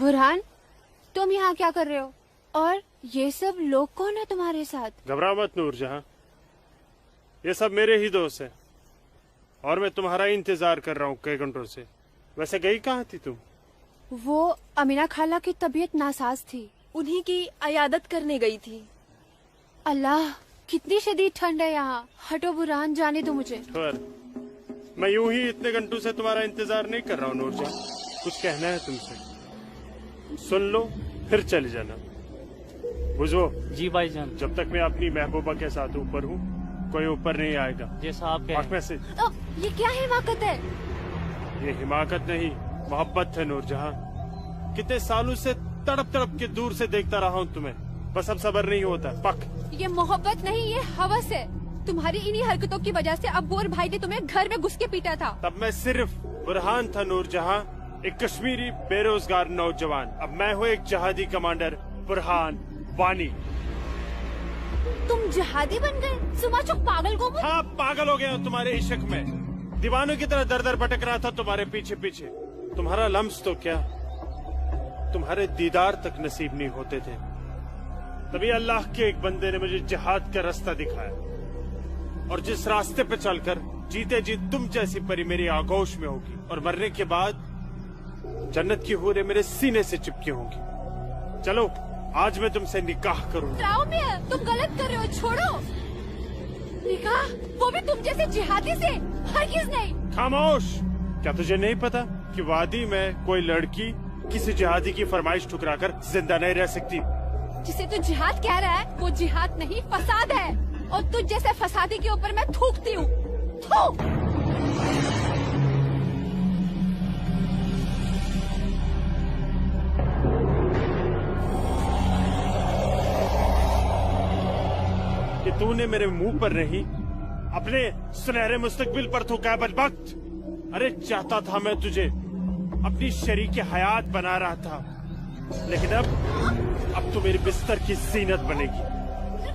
बुरहान, तुम यहाँ क्या कर रहे हो? और ये सब लोग कौन है तुम्हारे साथ? घबराओ मत नूरजहां, ये सब मेरे ही दोस्त हैं और मैं तुम्हारा इंतजार कर रहा हूँ कई घंटों से। वैसे गई कहाँ थी तुम? वो अमीना खाला की तबीयत नासाज थी, उन्हीं की अयादत करने गई थी। अल्लाह, कितनी शदीद ठंड है यहाँ। हटो बुरहान, जाने दो मुझे। पर मैं यूं ही इतने घंटों से तुम्हारा इंतजार नहीं कर रहा हूँ नूरजहां। कुछ कहना है तुमसे, सुन लो फिर चले जाना। बुझो जी भाईजान। जब तक मैं अपनी महबूबा के साथ ऊपर हूँ कोई ऊपर नहीं आएगा। जैसा आप कहें। में से ये क्या हिमाकत है? ये हिमाकत नहीं, मोहब्बत है नूरजहां। कितने सालों से तड़प तड़प के दूर से देखता रहा हूँ तुम्हें, बस अब सब्र नहीं होता। पक ये मोहब्बत नहीं, ये हवस है। तुम्हारी इन्हीं हरकतों की वजह से अब्बू और भाई ने तुम्हें घर में घुस के पीटा था। तब मैं सिर्फ बुरहान था नूरजहां, एक कश्मीरी बेरोजगार नौजवान। अब मैं हूँ एक जहादी कमांडर, बुरहान वानी। तुम जहादी बन गए? सुमाचो पागल को। हाँ, पागल हो गया हूँ तुम्हारे इश्क में। दीवानों की तरह दर दर भटक रहा था तुम्हारे पीछे पीछे। तुम्हारा लम्स तो क्या, तुम्हारे दीदार तक नसीब नहीं होते थे। तभी अल्लाह के एक बंदे ने मुझे जिहाद का रास्ता दिखाया, और जिस रास्ते पे चलकर जीते जी तुम जैसी परी मेरी आगोश में होगी, और मरने के बाद जन्नत की हूरें मेरे सीने से चिपकी होंगी। चलो आज मैं तुमसे निकाह करूंगा। तुम गलत कर रहे हो, छोड़ो। निकाह? वो भी तुम जैसे जिहादी से? हरगिज़ नहीं। खामोश। क्या तुझे नहीं पता कि वादी में कोई लड़की किसी जिहादी की फरमाइश ठुकराकर जिंदा नहीं रह सकती? जिसे तू जिहाद कह रहा है वो जिहाद नहीं, फसाद है। और तुझ जैसे फसादी के ऊपर मैं थूकती हूँ। कि तूने मेरे मुंह पर नहीं, अपने सुनहरे मुस्तकबिल पर थूका बदबख्त। अरे चाहता था मैं तुझे अपनी शरीक हयात बना रहा था, लेकिन अब तू मेरे बिस्तर की जीनत बनेगी।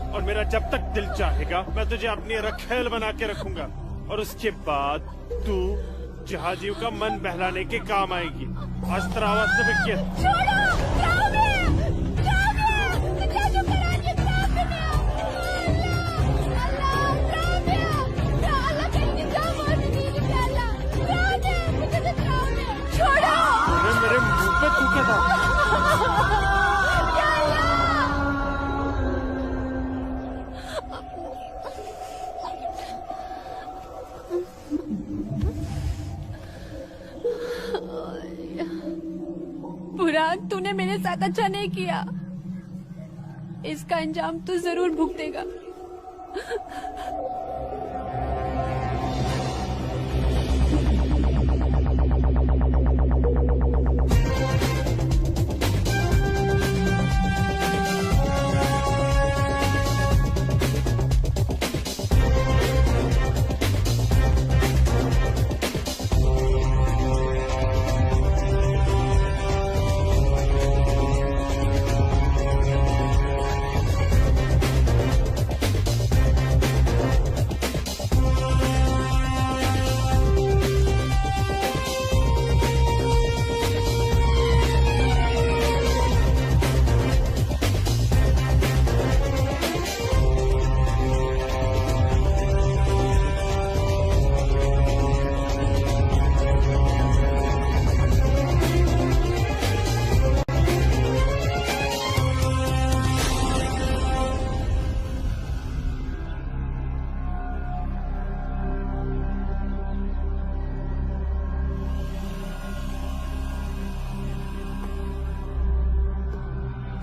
और मेरा जब तक दिल चाहेगा मैं तुझे अपनी रखेल बना के रखूंगा, और उसके बाद तू जहादियों का मन बहलाने के काम आएगी। आज तेरा आवाज से मेरे मुंह पे थूका था। बुरहान, तूने मेरे साथ अच्छा नहीं किया। इसका अंजाम तू जरूर भुगतेगा।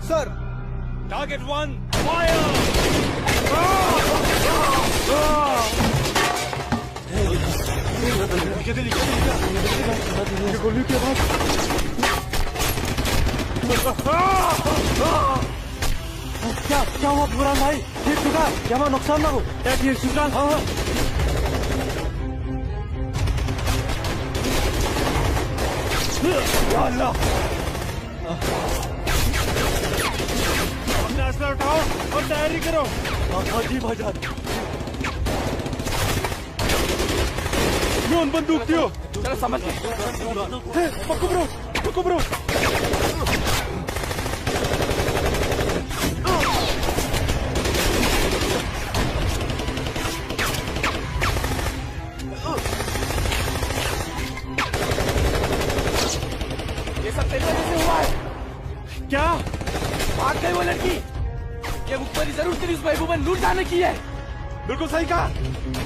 Sir, target 1 fire. गोली के बाद क्या हुआ बुरहान भाई? ठीक ठुका? क्या नुकसान ना हो? ठीक ठुका? हाँ अल्लाह, अपना असला उठाओ और तैयारी करो। हाँ जी भाईजान। बंदूक दियो। चलो समझ गए। पक्को ब्रो। हमें लूट जाने की है। बिल्कुल सही कहा,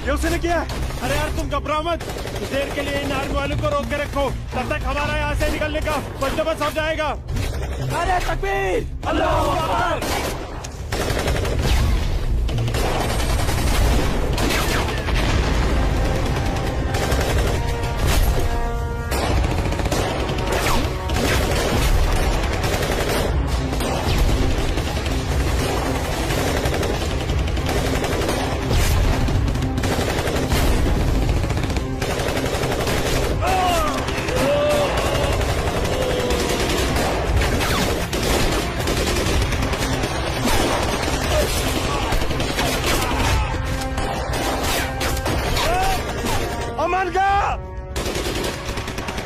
ये उसने किया है। अरे यार तुम घबराओ मत, कुछ देर के लिए इन आर्मी वालों को रोक के रखो, तब तक हमारा यहाँ से निकलने का बंदोबस्त हो जाएगा। अरे तकबीर, अल्लाहू अकबर।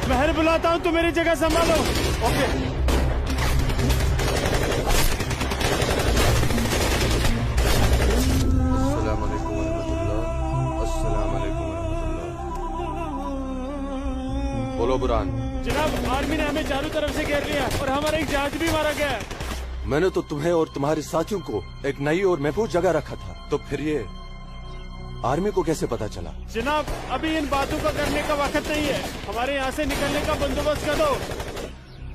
महर बुलाता हूँ, तुम मेरी जगह संभालो। ओके। अस्सलाम वालेकुम वरहमतुल्लाह। अस्सलाम वालेकुम वरहमतुल्लाह। बोलो बुरहान। जनाब, आर्मी ने हमें चारों तरफ से घेर लिया और हमारा एक जहाज भी मारा गया। मैंने तो तुम्हें और तुम्हारे साथियों को एक नई और महफूज जगह रखा था, तो फिर ये आर्मी को कैसे पता चला? जनाब, अभी इन बातों का करने का वक्त नहीं है, हमारे यहाँ से निकलने का बंदोबस्त कर दो।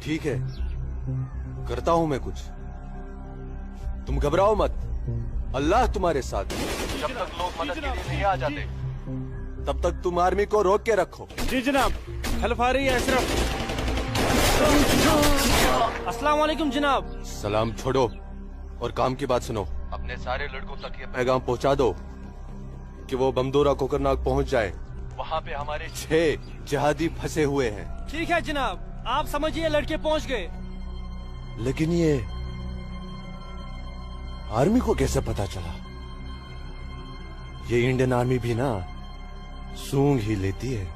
ठीक है, करता हूँ मैं कुछ। तुम घबराओ मत, अल्लाह तुम्हारे साथ है। जब तक लोग मदद के लिए नहीं आ जाते, तब तक तुम आर्मी को रोक के रखो। जी जनाब। हेल्प आ रही है अशरफ। अस्सलाम वालेकुम जनाब। सलाम छोड़ो और काम की बात सुनो। अपने सारे लड़कों तक ये पैगाम पहुंचा दो कि वो बमदोरा कोकरनाग पहुंच जाए। वहाँ पे हमारे 6 जिहादी फंसे हुए हैं। ठीक है जनाब, आप समझिए लड़के पहुंच गए। लेकिन ये आर्मी को कैसे पता चला? ये इंडियन आर्मी भी ना सूंघ ही लेती है।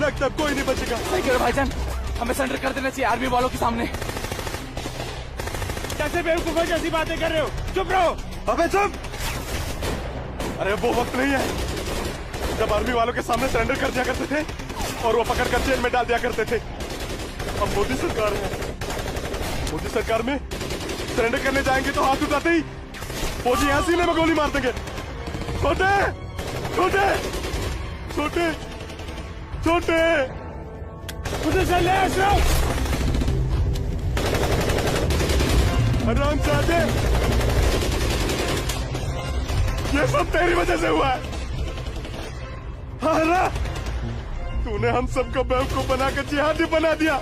लगता कोई नहीं बचेगा। सही कह रहे भाईजान, हमें सरेंडर कर देना चाहिए आर्मी वालों के सामने। कैसे बेवकूफों जैसी बातें कर रहे हो? चुप रहो। अबे चुप। अरे वो वक्त नहीं है जब आर्मी वालों के सामने सरेंडर कर दिया करते थे और वो पकड़ कर जेल में डाल दिया करते थे। अब मोदी सरकार है, मोदी सरकार में सरेंडर करने जाएंगे तो हाथ उठाते ही फौजी यहाँ सीने में गोली मार देंगे। छोटे छोटे छोटे छोटे उधर से ले अशरफ। आराम से आते, ये सब तेरी वजह से हुआ है। हारा, तूने हम सबको बेवकूफ बनाकर जिहादी बना दिया।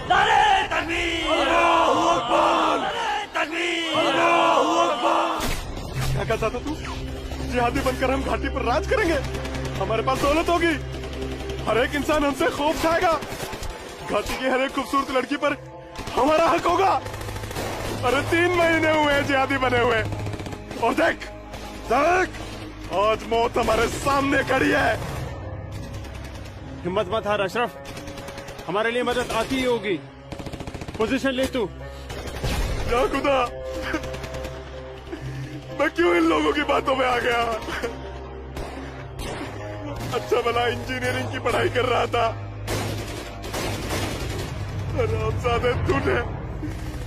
नारे तकबीर! अल्लाहू अकबर! नारे तकबीर! अल्लाहू अकबर! क्या कहता था तू? जिहादी बनकर हम घाटी पर राज करेंगे, हमारे पास दौलत होगी, हर एक इंसान हमसे खूब खाएगा, घाटी की हर एक खूबसूरत लड़की पर हमारा हक होगा। अरे 3 महीने हुए जिहादी बने हुए और देख देख, आज मौत हमारे सामने खड़ी है। हिम्मत मत हार अशरफ, हमारे लिए मदद आती ही होगी। पोजीशन ले तू। या खुदा, मैं क्यों इन लोगों की बातों में आ गया? अच्छा भला इंजीनियरिंग की पढ़ाई कर रहा था। हरामजादे,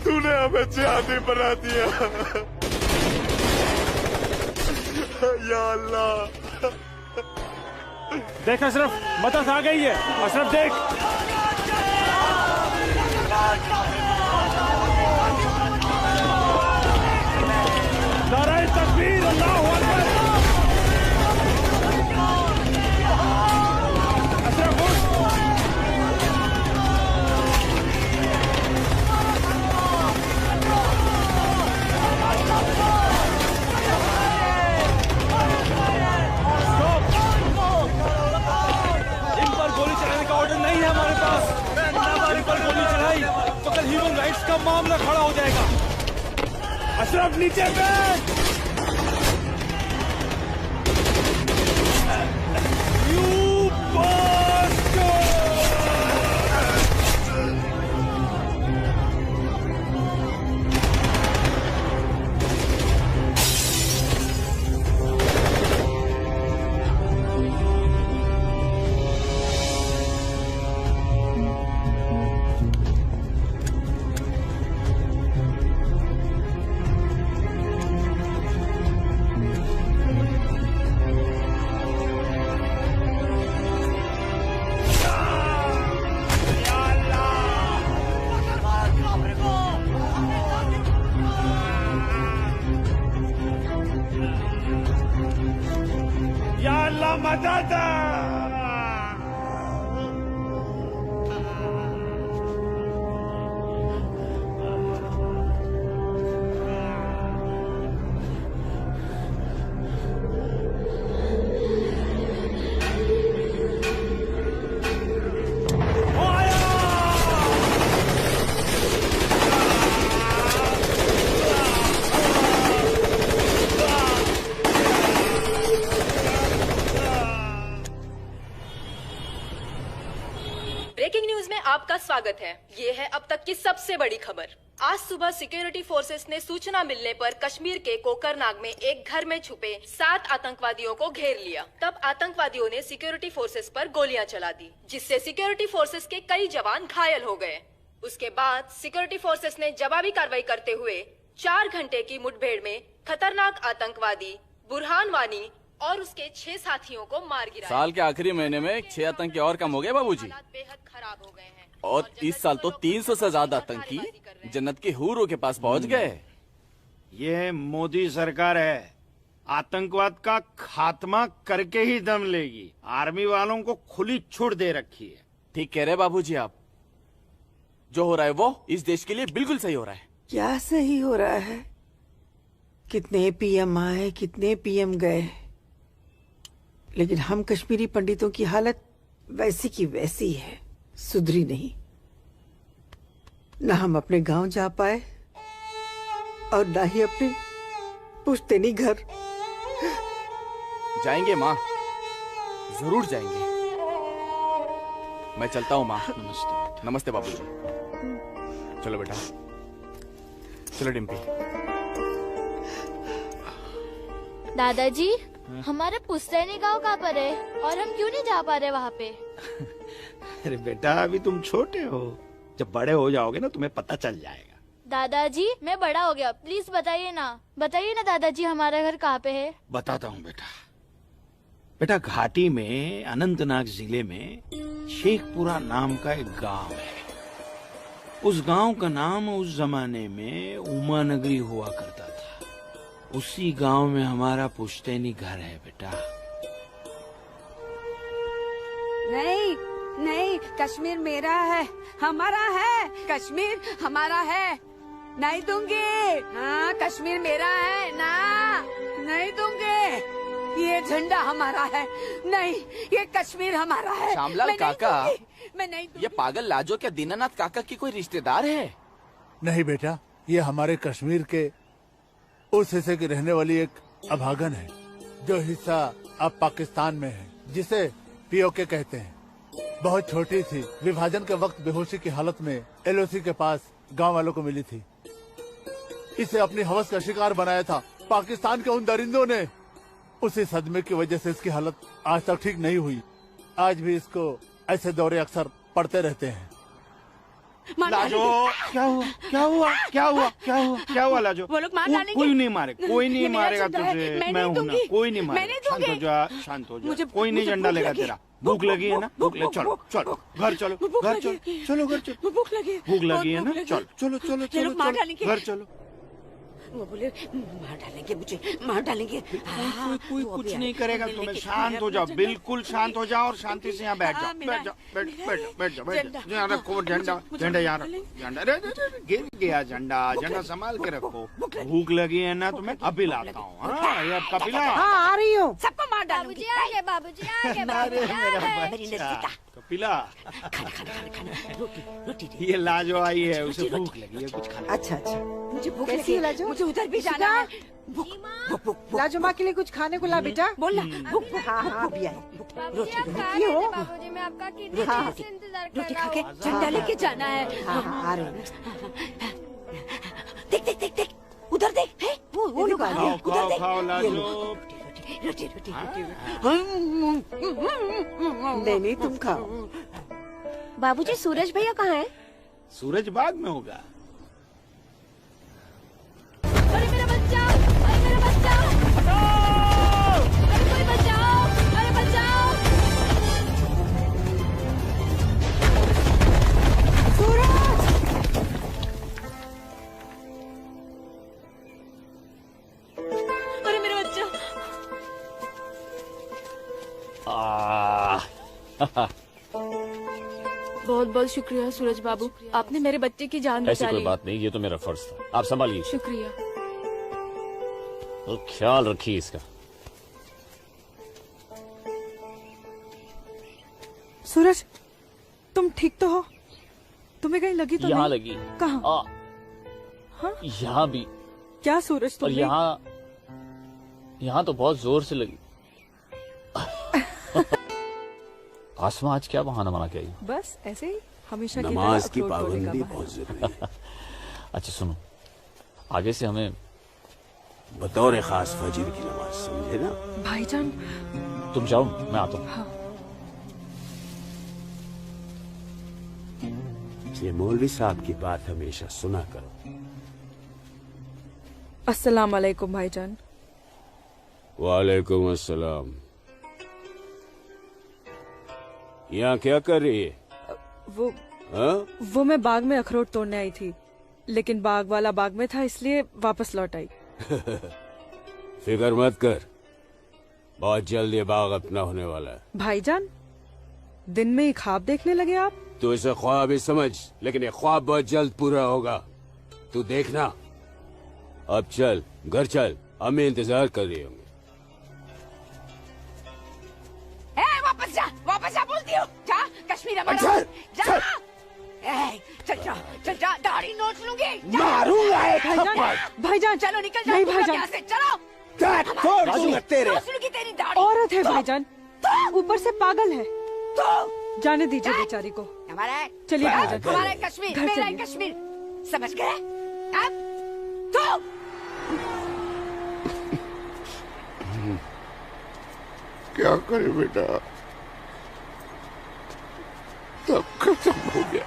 तूने हमें जिहादी बना दिया। या अल्लाह। देख अशरफ, मदद आ गई है। अशरफ देख। नीचे बैठ। You bastard! या अल्लाह मदद! ब्रेकिंग न्यूज में आपका स्वागत है। ये है अब तक की सबसे बड़ी खबर। आज सुबह सिक्योरिटी फोर्सेस ने सूचना मिलने पर कश्मीर के कोकरनाग में एक घर में छुपे 7 आतंकवादियों को घेर लिया। तब आतंकवादियों ने सिक्योरिटी फोर्सेस पर गोलियां चला दी, जिससे सिक्योरिटी फोर्सेस के कई जवान घायल हो गए। उसके बाद सिक्योरिटी फोर्सेस ने जवाबी कार्रवाई करते हुए 4 घंटे की मुठभेड़ में खतरनाक आतंकवादी बुरहान वानी और उसके 6 साथियों को मार गिराया। साल के आखिरी महीने में 6 आतंकी और कम हो गए बाबूजी। हालात बेहद खराब हो गए हैं और इस साल तो 300 से ज्यादा आतंकी जन्नत की हूरों के पास पहुंच गए। ये मोदी सरकार है, आतंकवाद का खात्मा करके ही दम लेगी। आर्मी वालों को खुली छूट दे रखी है। ठीक कह रहे बाबूजी आप। जो हो रहा है वो इस देश के लिए बिल्कुल सही हो रहा है। क्या सही हो रहा है? कितने पीएम आए, कितने पीएम गए, लेकिन हम कश्मीरी पंडितों की हालत वैसी की वैसी है, सुधरी नहीं। न हम अपने गांव जा पाए और न ही अपने पुश्तैनी घर। जाएंगे माँ, जरूर जाएंगे। मैं चलता हूँ माँ। नमस्ते। नमस्ते बाबूजी। चलो बेटा, चलो डिम्पी। दादाजी, हमारा पुश्तैनी गांव कहाँ पर है और हम क्यों नहीं जा पा रहे वहाँ पे? अरे बेटा, अभी तुम छोटे हो, जब बड़े हो जाओगे ना तुम्हें पता चल जाएगा। दादाजी, मैं बड़ा हो गया, प्लीज बताइए ना दादाजी, हमारा घर कहाँ पे है? बताता हूँ बेटा। बेटा, घाटी में अनंतनाग जिले में शेखपुरा नाम का एक गांव है। उस गांव का नाम उस जमाने में उमा नगरी हुआ करता था। उसी गांव में हमारा पुश्तैनी घर है बेटा। नहीं नहीं, कश्मीर मेरा है, हमारा है। कश्मीर हमारा है, नहीं दूंगी। हाँ, कश्मीर मेरा है ना, नहीं दूंगी। ये झंडा हमारा है, नहीं, ये कश्मीर हमारा है। श्यामलाल मैं नहीं काका, दूंगी, मैं नहीं दूंगी। ये पागल लाजो क्या दीनानाथ काका की कोई रिश्तेदार है? नहीं बेटा, ये हमारे कश्मीर के उस हिस्से की रहने वाली एक अभागन है, जो हिस्सा अब पाकिस्तान में है, जिसे पीओके कहते हैं। बहुत छोटी थी, विभाजन के वक्त बेहोशी की हालत में एलओसी के पास गांव वालों को मिली थी। इसे अपनी हवस का शिकार बनाया था पाकिस्तान के उन दरिंदों ने। उसी सदमे की वजह से इसकी हालत आज तक ठीक नहीं हुई। आज भी इसको ऐसे दौरे अक्सर पड़ते रहते हैं। लाजो, क्या हुआ क्या हुआ क्या हुआ क्या हुआ क्या हुआ लाजो? वो लोग मार डालेंगे। कोई नहीं मारे, कोई नहीं ये मेरा मारेगा झंडा है, तुझे। मैं मैं नहीं हूँ ना, दूंगी। कोई नहीं मैं मारेगा। नहीं शांत हो दूंगी। जा, शांत हो जा। मुझे- कोई नहीं मुझे झंडा भूख लेगा लगी। तेरा। भूख लगी है ना, भूख ले चलो लगी। चलो घर चलो, भूख घर चलो, लगी। घर चलो, चलो घर चलो। भूख लगी है ना, चलो चलो चलो ये चलो लोग मार चलो डालेंगे। घर चलो। वो बोले मार डालेंगे मुझे, मार डालेंगे। हाँ, कोई वो कुछ अभी नहीं आए। करेगा मैं तुम्हें। लेके शांत आया हो जाओ, अपना बिल्कुल शांत हो जाओ और शांति से यहाँ बैठ हाँ, जाओ, मेरा- बैठ जाओ, बैठ मेरा बैठ है। बैठ जाओ, बैठ झंडा। जाओ। यहाँ रखो झंडा, मुझे झंडा यहाँ भूख रखो, झंडा। अरे गिर गया झंडा, झंडा संभाल के रखो। भूख लगी है ना तुम्हें? अभी लाता हूँ। हाँ, ये आपका पिला। हाँ, आ रही हूँ। सबको मार डालूंगी। बाबूजी आ गए, अरे मेरा मेरी बच्चा। नज़दीक कपिला, ये लाजो आई है, उसे भूख लगी है, कुछ खाना। अच्छा अच्छा, मुझे भूख कैसी लगी है है, लाजो? मुझे उधर भी जाना है। लाजो माँ के लिए कुछ खाने को ला बेटा। बोल ना। हाँ हाँ अभी आए। बाबूजी आप कहाँ हो? रहते? बाबूजी मैं आपका कितने देर से इंतजार कर रोटी रहा खा के हूँ। झंडा लेके जाना है। हाँ हाँ आ रहे हैं। देख देख देख देख, उधर देख, है वो लोग आ गए। खाओ उधर खाओ देख। खाओ लाजो। रोटी रोटी रोटी। नहीं नहीं तुम खाओ। बाबूजी सूरज भैया कहाँ है? सूरज बाग में होगा। अरे मेरा बच्चा, अरे मेरा बच्चा, अरे कोई बचाओ, अरे बचाओ। अरे मेरा बच्चा। बहुत बहुत शुक्रिया सूरज बाबू, आपने मेरे बच्चे की जान ऐसी बचा कोई ली। बात नहीं, ये तो मेरा फर्ज था। आप संभालिए, शुक्रिया। तो ख्याल रखिए इसका। सूरज, तुम ठीक तो हो? तुम्हें कहीं लगी तो यहाँ नहीं? लगी। कहाँ? हाँ? यहाँ भी। क्या सूरज और तुम्हें? यहाँ तो बहुत जोर से लगी। आसमा आज क्या बहाना बना के आई? बस ऐसे ही हमेशा की नमाज तरह की अखरोट तोड़ने का पाबंदी बहाना। बहुत जरूरी है। अच्छा सुनो, आगे से हमें बतौर खास फजर की नमाज, समझे ना? भाईजान, तुम जाओ, मैं आता हूँ। हाँ। ये मौलवी साहब की बात हमेशा सुना करो। अस्सलाम वालेकुम भाईजान। वालेकुम अस्सलाम। यहाँ क्या कर रही है? वो हाँ? वो मैं बाग में अखरोट तोड़ने आई थी, लेकिन बाग वाला बाग में था इसलिए वापस लौट आई। फिक्र मत कर, बहुत जल्द ये बाग अपना होने वाला है। भाईजान, दिन में ही ख्वाब देखने लगे आप? तू इसे ख्वाब ही समझ, लेकिन ये ख्वाब बहुत जल्द पूरा होगा, तू देखना। अब चल, घर चल, अम्मी इंतजार कर रही होंगी। वापस जा बोलती हूँ। जा, कश्मीर हमारा। चल, जा। चल जा, दाढ़ी नोच लूंगी। मारूंगा एक भाईजान, भाईजान, चलो निकल जाओ। नहीं तुम लोग भाईजान। यहाँ से चलो। तोड़ दूंगा तेरे। नोच लूंगी तेरी दाढ़ी। औरत है भाईजान, ऊपर से पागल है। तो जाने दीजिए बेचारी को। हमारा है। चलिए भाईजान, हमारा है कश्मीर, घर मेरा है चलिए। कश्मीर, समझ गए? अब तो क्या करे बेटा, सब खत्म हो गया।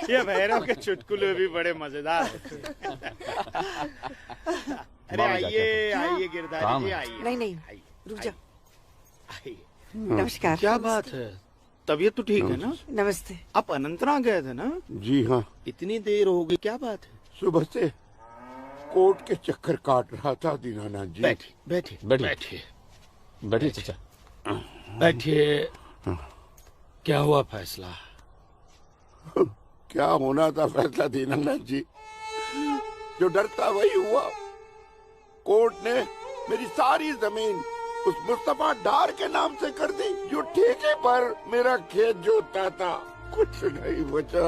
ये भैरव के चुटकुले भी बड़े मजेदार हैं। अरे आइए आइए गिरधारी जी, आइए। नहीं नहीं रुक जा। आइए। नमस्कार। क्या बात है, तबीयत तो ठीक है ना? नमस्ते। आप अनंतनाग गए थे ना? जी हाँ, इतनी देर हो गई, क्या बात है? सुबह से कोर्ट के चक्कर काट रहा था दीनानाथ जी। बैठिए बैठिए बैठिए। बैठिए बैठिए चाचा। बैठिए। क्या हुआ फैसला? क्या होना था फैसला दीनानाथ जी, जो डर था वही हुआ। कोर्ट ने मेरी सारी जमीन उस मुस्तफा डार के नाम से कर दी, जो ठेके पर मेरा खेत जोतता था। कुछ नहीं बचा।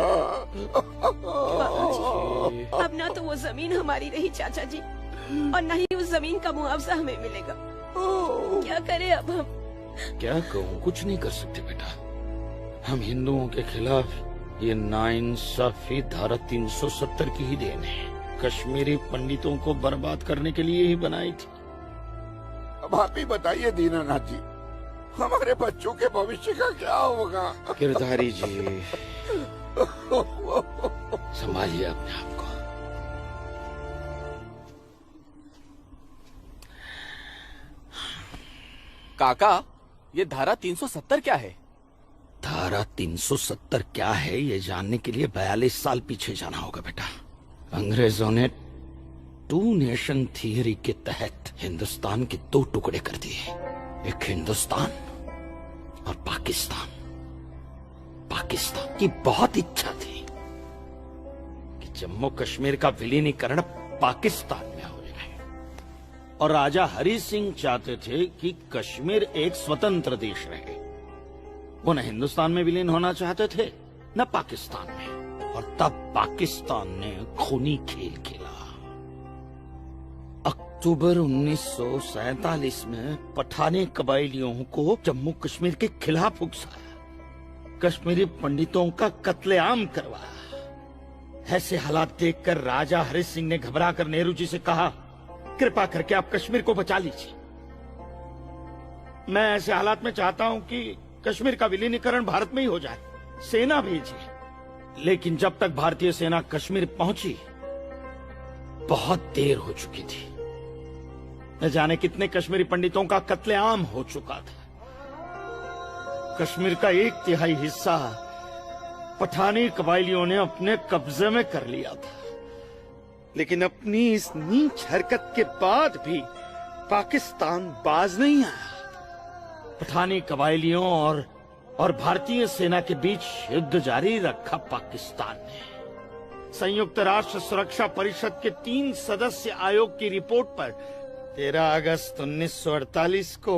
अब ना तो वो जमीन हमारी रही चाचा जी, और न ही उस जमीन का मुआवजा हमें मिलेगा। क्या करें अब हम? क्या कहूँ, कुछ नहीं कर सकते बेटा। हम हिंदुओं के खिलाफ ये नाइंसाफी धारा 370 की ही देन है। कश्मीरी पंडितों को बर्बाद करने के लिए ही बनाई थी। अब आप ही बताइए दीनानाथ जी, हमारे बच्चों के भविष्य का क्या होगा? गिरधारी जी, संभालिए अपने आप को। काका, ये धारा 370 क्या है? धारा 370 क्या है, ये जानने के लिए 42 साल पीछे जाना होगा बेटा। अंग्रेजों ने टू नेशन थियरी के तहत हिंदुस्तान के दो टुकड़े कर दिए, एक हिंदुस्तान और पाकिस्तान। पाकिस्तान की बहुत इच्छा थी कि जम्मू कश्मीर का विलीनीकरण पाकिस्तान में हो जाए, और राजा हरि सिंह चाहते थे कि कश्मीर एक स्वतंत्र देश रहे। वो न हिंदुस्तान में विलीन होना चाहते थे न पाकिस्तान में। और तब पाकिस्तान ने खूनी खेल खेला। अक्टूबर 1947 में पठानी कबायलियों को जम्मू कश्मीर के खिलाफ उकसाया, कश्मीरी पंडितों का कत्लेआम करवाया। ऐसे हालात देखकर राजा हरि सिंह ने घबराकर नेहरू जी से कहा, कृपा करके आप कश्मीर को बचा लीजिए। मैं ऐसे हालात में चाहता हूं कि कश्मीर का विलीनीकरण भारत में ही हो जाए, सेना भेजिए। लेकिन जब तक भारतीय सेना कश्मीर पहुंची बहुत देर हो चुकी थी। न जाने कितने कश्मीरी पंडितों का कत्लेआम हो चुका था। कश्मीर का 1/3 हिस्सा पठानी कबायलियों ने अपने कब्जे में कर लिया था। लेकिन अपनी इस नीच हरकत के बाद भी पाकिस्तान बाज नहीं आया। पठानी कबायलियों और भारतीय सेना के बीच युद्ध जारी रखा पाकिस्तान ने। संयुक्त राष्ट्र सुरक्षा परिषद के 3 सदस्य आयोग की रिपोर्ट पर 13 अगस्त 1948 को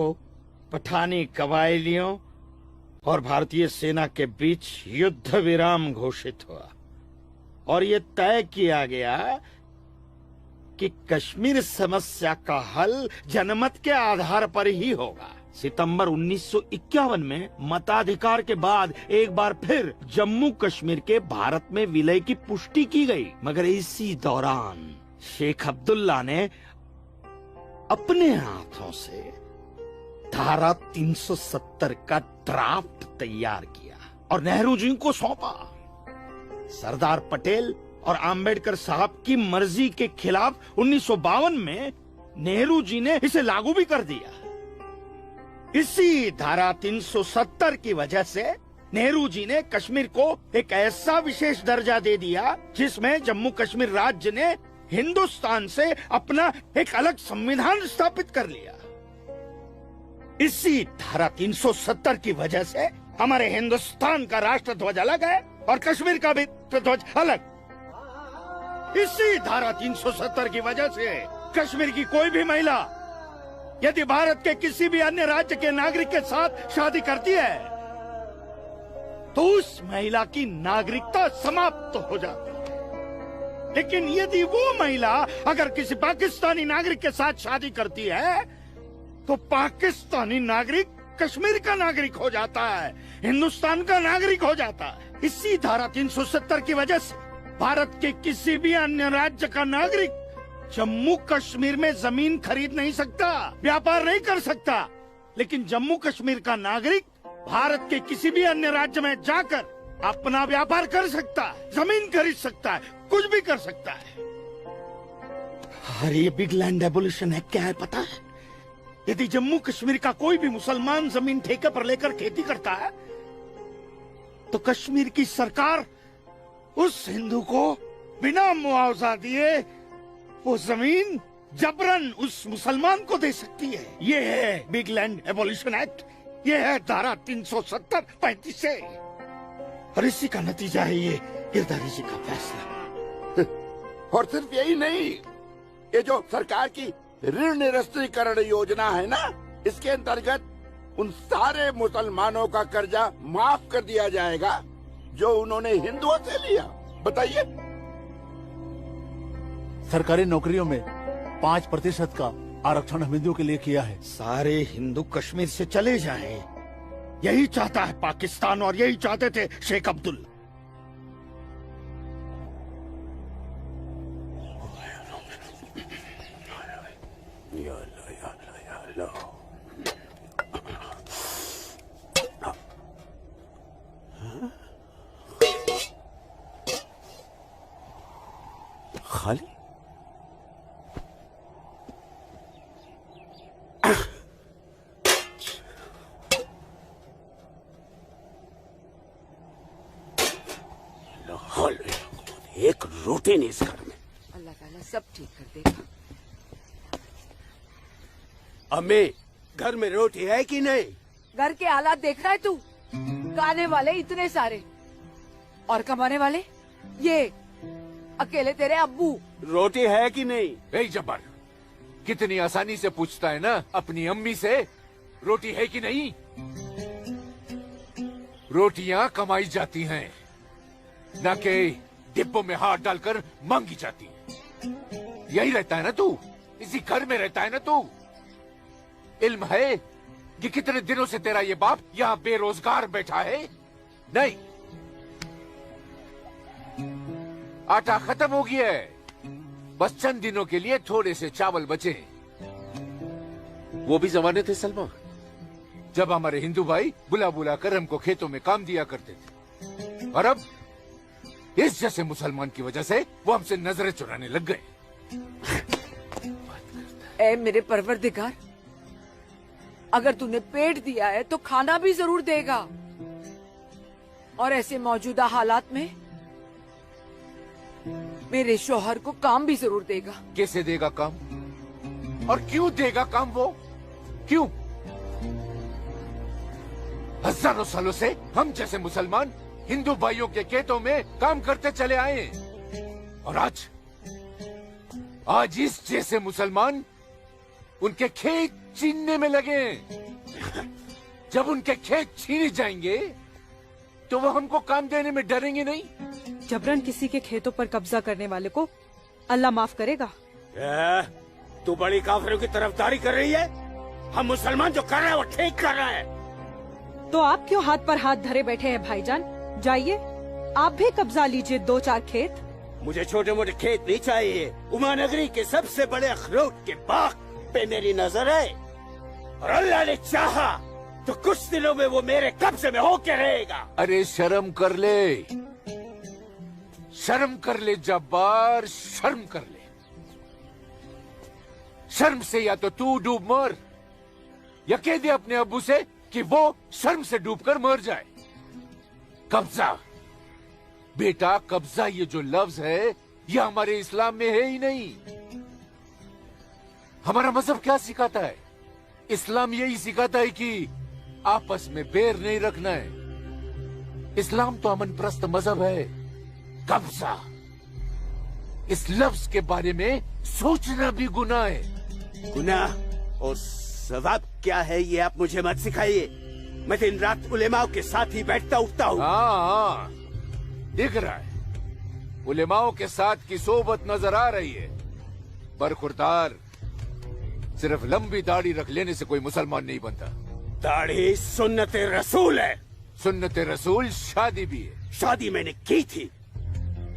पठानी कबायलियों और भारतीय सेना के बीच युद्ध विराम घोषित हुआ और ये तय किया गया कि कश्मीर समस्या का हल जनमत के आधार पर ही होगा। सितंबर 1951 में मताधिकार के बाद एक बार फिर जम्मू कश्मीर के भारत में विलय की पुष्टि की गई। मगर इसी दौरान शेख अब्दुल्ला ने अपने हाथों से धारा 370 का ड्राफ्ट तैयार किया और नेहरू जी को सौंपा। सरदार पटेल और आम्बेडकर साहब की मर्जी के खिलाफ 1952 में नेहरू जी ने इसे लागू भी कर दिया। इसी धारा 370 की वजह से नेहरू जी ने कश्मीर को एक ऐसा विशेष दर्जा दे दिया जिसमें जम्मू कश्मीर राज्य ने हिंदुस्तान से अपना एक अलग संविधान स्थापित कर लिया। इसी धारा 370 की वजह से हमारे हिंदुस्तान का राष्ट्र ध्वज अलग है और कश्मीर का भी ध्वज अलग। इसी धारा 370 की वजह से कश्मीर की कोई भी महिला यदि भारत के किसी भी अन्य राज्य के नागरिक के साथ शादी करती है तो उस महिला की नागरिकता समाप्त हो जाती है। लेकिन यदि वो महिला अगर किसी पाकिस्तानी नागरिक के साथ शादी करती है तो पाकिस्तानी नागरिक कश्मीर का नागरिक हो जाता है, हिंदुस्तान का नागरिक हो जाता है। इसी धारा 370 की वजह से भारत के किसी भी अन्य राज्य का नागरिक जम्मू कश्मीर में जमीन खरीद नहीं सकता, व्यापार नहीं कर सकता। लेकिन जम्मू कश्मीर का नागरिक भारत के किसी भी अन्य राज्य में जाकर अपना व्यापार कर सकता है, जमीन खरीद सकता है, कुछ भी कर सकता है। अरे ये बिग लैंड एबोल्यूशन एक्ट क्या है पता है? यदि जम्मू कश्मीर का कोई भी मुसलमान जमीन ठेके पर लेकर खेती करता है तो कश्मीर की सरकार उस हिंदू को बिना मुआवजा दिए वो जमीन जबरन उस मुसलमान को दे सकती है। ये है बिग लैंड एबोल्यूशन एक्ट, ये है धारा 370-35 से। और इसी का नतीजा है ये गिरधारी जी का फैसला। और सिर्फ यही नहीं, ये जो सरकार की ऋण निरस्तीकरण योजना है ना, इसके अंतर्गत उन सारे मुसलमानों का कर्जा माफ कर दिया जाएगा जो उन्होंने हिंदुओं से लिया। बताइए। सरकारी नौकरियों में 5% का आरक्षण हम हिंदुओं के लिए किया है। सारे हिंदू कश्मीर से चले जाएं, यही चाहता है पाकिस्तान और यही चाहते थे शेख अब्दुल्ला। खाली एक रोटी नहीं इस घर में। अल्लाह ताला सब ठीक कर देगा। अम्मी, घर में रोटी है कि नहीं? घर के हालात देख रहा है तू? खाने वाले इतने सारे और कमाने वाले ये अकेले तेरे अब्बू। रोटी है कि नहीं? जबर, कितनी आसानी से पूछता है ना अपनी अम्मी से, रोटी है कि नहीं। रोटियां कमाई जाती हैं, न कि डिब्बों में हाथ डालकर मांगी जाती हैं। यही रहता है ना तू, इसी घर में रहता है ना तू। इल्म है कि कितने दिनों से तेरा ये बाप यहाँ बेरोजगार बैठा है? नहीं, आटा खत्म हो गया है, बस चंद दिनों के लिए थोड़े से चावल बचे। वो भी जमाने थे सलमा, जब हमारे हिंदू भाई बुला बुला कर हमको खेतों में काम दिया करते थे, और अब इस जैसे मुसलमान की वजह से वो हमसे नजरें चुराने लग गए। ए मेरे परवरदिगार, अगर तूने पेट दिया है तो खाना भी जरूर देगा, और ऐसे मौजूदा हालात में मेरे शौहर को काम भी जरूर देगा। कैसे देगा काम, और क्यों देगा काम? वो क्यों? हजारों सालों से हम जैसे मुसलमान हिंदू भाइयों के खेतों में काम करते चले आए हैं, और आज इस जैसे मुसलमान उनके खेत छीनने में लगे हैं। जब उनके खेत छीने जाएंगे तो वो हमको काम देने में डरेंगे नहीं। जबरन किसी के खेतों पर कब्जा करने वाले को अल्लाह माफ करेगा। तू बड़ी काफिरों की तरफदारी कर रही है। हम मुसलमान जो कर रहे हैं वो ठीक कर रहे हैं। तो आप क्यों हाथ पर हाथ धरे बैठे हैं भाईजान? जाइए, आप भी कब्जा लीजिए 2-4 खेत। मुझे छोटे मोटे खेत नहीं चाहिए। उमा नगरी के सबसे बड़े अखरोट के बाग पे मेरी नजर है, और अल्लाह ने चाहा तो कुछ दिनों में वो मेरे कब्जे में होके रहेगा। अरे शर्म कर ले, शर्म कर ले जब्बार, शर्म कर ले। शर्म से या तो तू डूब मर, या कह दे अपने अब्बू से कि वो शर्म से डूबकर मर जाए। कब्जा बेटा, कब्जा ये जो लफ्ज है ये हमारे इस्लाम में है ही नहीं। हमारा मजहब क्या सिखाता है? इस्लाम यही सिखाता है कि आपस में बैर नहीं रखना है। इस्लाम तो अमन प्रस्त मजहब है। कब्जा, इस लफ्ज के बारे में सोचना भी गुनाह है। गुनाह और सवाब क्या है ये आप मुझे मत सिखाइए। मैं दिन रात उलेमाओं के साथ ही बैठता उठता हूँ। हाँ, दिख रहा है, उलेमाओं के साथ की सोबत नजर आ रही है। बरखुरदार, सिर्फ लंबी दाढ़ी रख लेने से कोई मुसलमान नहीं बनता। दाढ़ी सुन्नत रसूल है। सुन्नत रसूल शादी भी है। शादी मैंने की थी,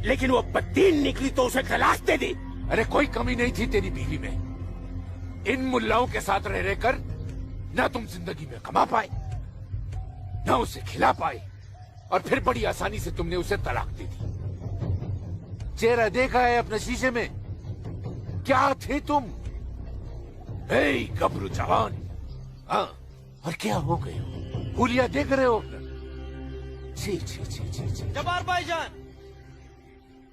लेकिन वो बददीन निकली तो उसे तलाक दे दी। अरे कोई कमी नहीं थी तेरी बीवी में। इन मुल्लाओं के साथ रह रहकर ना तुम जिंदगी में कमा पाए, ना उसे खिला पाए, और फिर बड़ी आसानी से तुमने उसे तलाक दे दी। चेहरा देखा है अपने शीशे में? क्या थे तुम? गबरू जवान। हाँ, और क्या हो गए हो? हुलिया देख रहे हो? जी जी जी जी जी। जब्बार भाईजान,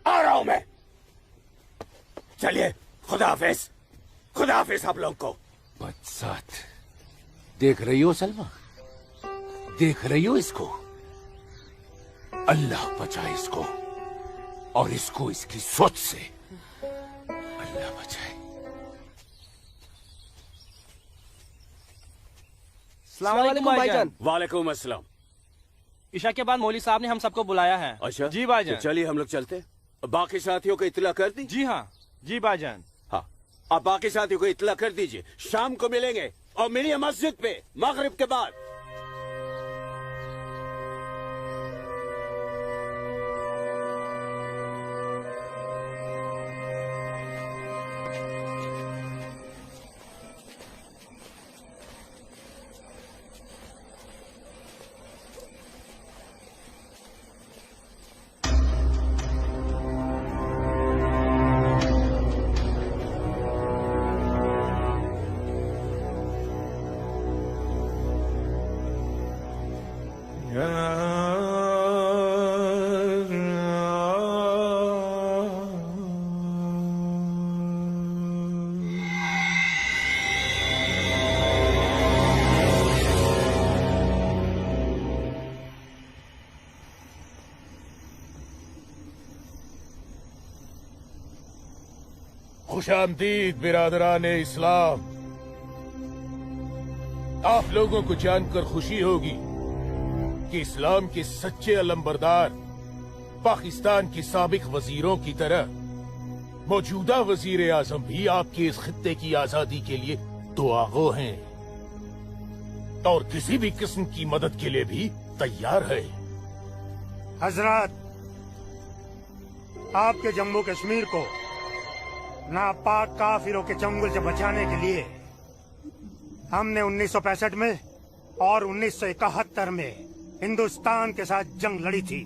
आ रहा हूं मैं। चलिए, खुदा हाफिज। खुदा हाफिज आप लोग को। बदसात, देख रही हो सलमा? देख रही हो इसको? अल्लाह बचाए इसको, और इसको इसकी सोच से। अल्लाह बचाए। अस्सलाम वालेकुम भाईजान। वालेकुम अस्सलाम। ईशा के बाद मौली साहब ने हम सबको बुलाया है। अच्छा जी भाईजान। तो चलिए हम लोग चलते। बाकी साथियों को इत्तला कर दी? जी हाँ, जी भाईजान। हाँ, आप बाकी साथियों को इत्तला कर दीजिए। शाम को मिलेंगे और मिलिए मस्जिद पे मगरिब के बाद। खुशामदीद बिरादरान इस्लाम। आप लोगों को जानकर खुशी होगी कि इस्लाम के सच्चे अलंबरदार पाकिस्तान के साबिक वजीरों की तरह मौजूदा वजीर आजम भी आपके इस खित्ते की आजादी के लिए दुआगो हैं और किसी भी किस्म की मदद के लिए भी तैयार है। हजरत, आपके जम्मू कश्मीर को नापाक काफिरों के चंगुल से बचाने के लिए हमने 1965 में और 1971 में हिंदुस्तान के साथ जंग लड़ी थी,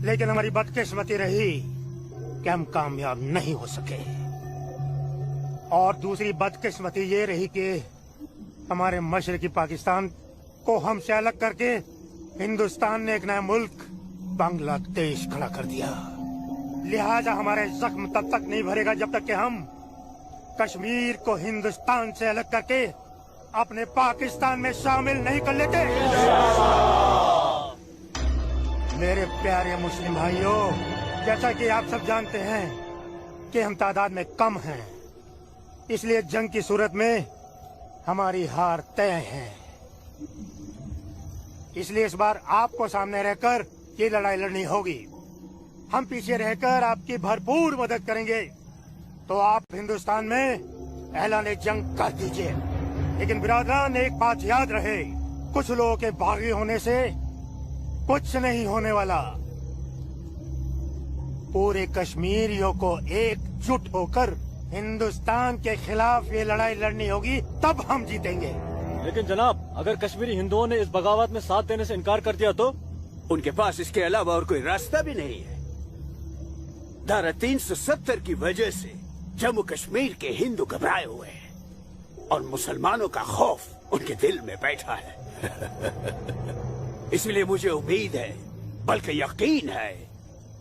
लेकिन हमारी बदकिस्मती रही कि हम कामयाब नहीं हो सके। और दूसरी बदकिस्मती ये रही कि हमारे मशरकी पाकिस्तान को हमसे अलग करके हिंदुस्तान ने एक नया मुल्क बांग्लादेश खड़ा कर दिया। लिहाजा हमारे जख्म तब तक नहीं भरेगा जब तक कि हम कश्मीर को हिंदुस्तान से अलग करके अपने पाकिस्तान में शामिल नहीं कर लेते। मेरे प्यारे मुस्लिम भाइयों, जैसा कि आप सब जानते हैं कि हम तादाद में कम हैं, इसलिए जंग की सूरत में हमारी हार तय है। इसलिए इस बार आपको सामने रहकर ये लड़ाई लड़नी होगी। हम पीछे रहकर आपकी भरपूर मदद करेंगे, तो आप हिंदुस्तान में ऐलान जंग कर दीजिए। लेकिन बिरादरान, एक बात याद रहे, कुछ लोगों के बागी होने से कुछ नहीं होने वाला। पूरे कश्मीरियों को एकजुट होकर हिंदुस्तान के खिलाफ ये लड़ाई लड़नी होगी, तब हम जीतेंगे। लेकिन जनाब, अगर कश्मीरी हिंदुओं ने इस बगावत में साथ देने से इनकार कर दिया तो? उनके पास इसके अलावा और कोई रास्ता भी नहीं है। धारा 370 की वजह से जम्मू कश्मीर के हिंदू घबराए हुए हैं और मुसलमानों का खौफ उनके दिल में बैठा है। इसलिए मुझे उम्मीद है, बल्कि यकीन है,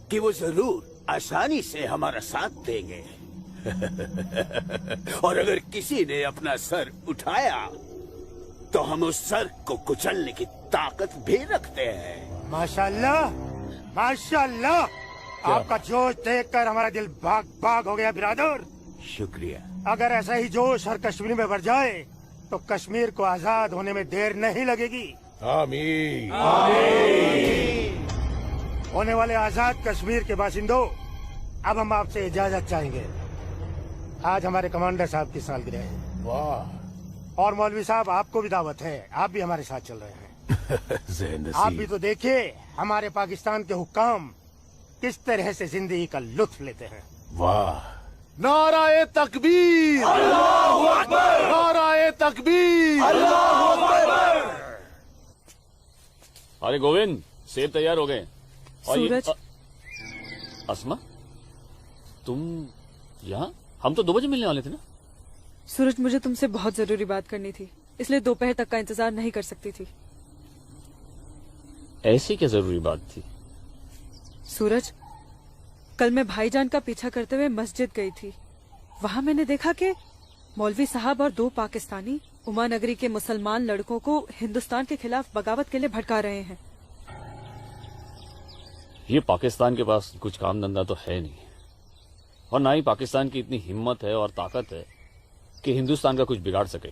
कि वो जरूर आसानी से हमारा साथ देंगे। और अगर किसी ने अपना सर उठाया तो हम उस सर को कुचलने की ताकत भी रखते हैं। माशाल्लाह, माशाल्लाह, आपका जोश देखकर हमारा दिल भाग भाग हो गया बिरादर। शुक्रिया। अगर ऐसा ही जोश हर कश्मीर में बढ़ जाए तो कश्मीर को आजाद होने में देर नहीं लगेगी। आमीन। आमीन। होने वाले आजाद कश्मीर के बाशिंदों, अब हम आपसे इजाजत चाहेंगे। आज हमारे कमांडर साहब की सालगिरह है। वाह। और मौलवी साहब, आपको भी दावत है, आप भी हमारे साथ चल रहे हैं। आप भी तो देखिए हमारे पाकिस्तान के हुक्काम किस तरह से जिंदगी का लुत्फ लेते हैं। वाह। नाराए तकबीर, अल्लाहू अकबर, नाराए तकबीर, अल्लाहू अकबर। अरे गोविंद, सेब तैयार हो गए। और सूरज। अस्मा, तुम यहाँ? हम तो 2 बजे मिलने वाले थे ना। सूरज, मुझे तुमसे बहुत जरूरी बात करनी थी, इसलिए दोपहर तक का इंतजार नहीं कर सकती थी। ऐसी क्या जरूरी बात थी? सूरज, कल मैं भाईजान का पीछा करते हुए मस्जिद गई थी। वहाँ मैंने देखा कि मौलवी साहब और 2 पाकिस्तानी उमा नगरी के मुसलमान लड़कों को हिंदुस्तान के खिलाफ बगावत के लिए भड़का रहे हैं। ये पाकिस्तान के पास कुछ काम धंधा तो है नहीं, और ना ही पाकिस्तान की इतनी हिम्मत है और ताकत है कि हिंदुस्तान का कुछ बिगाड़ सके।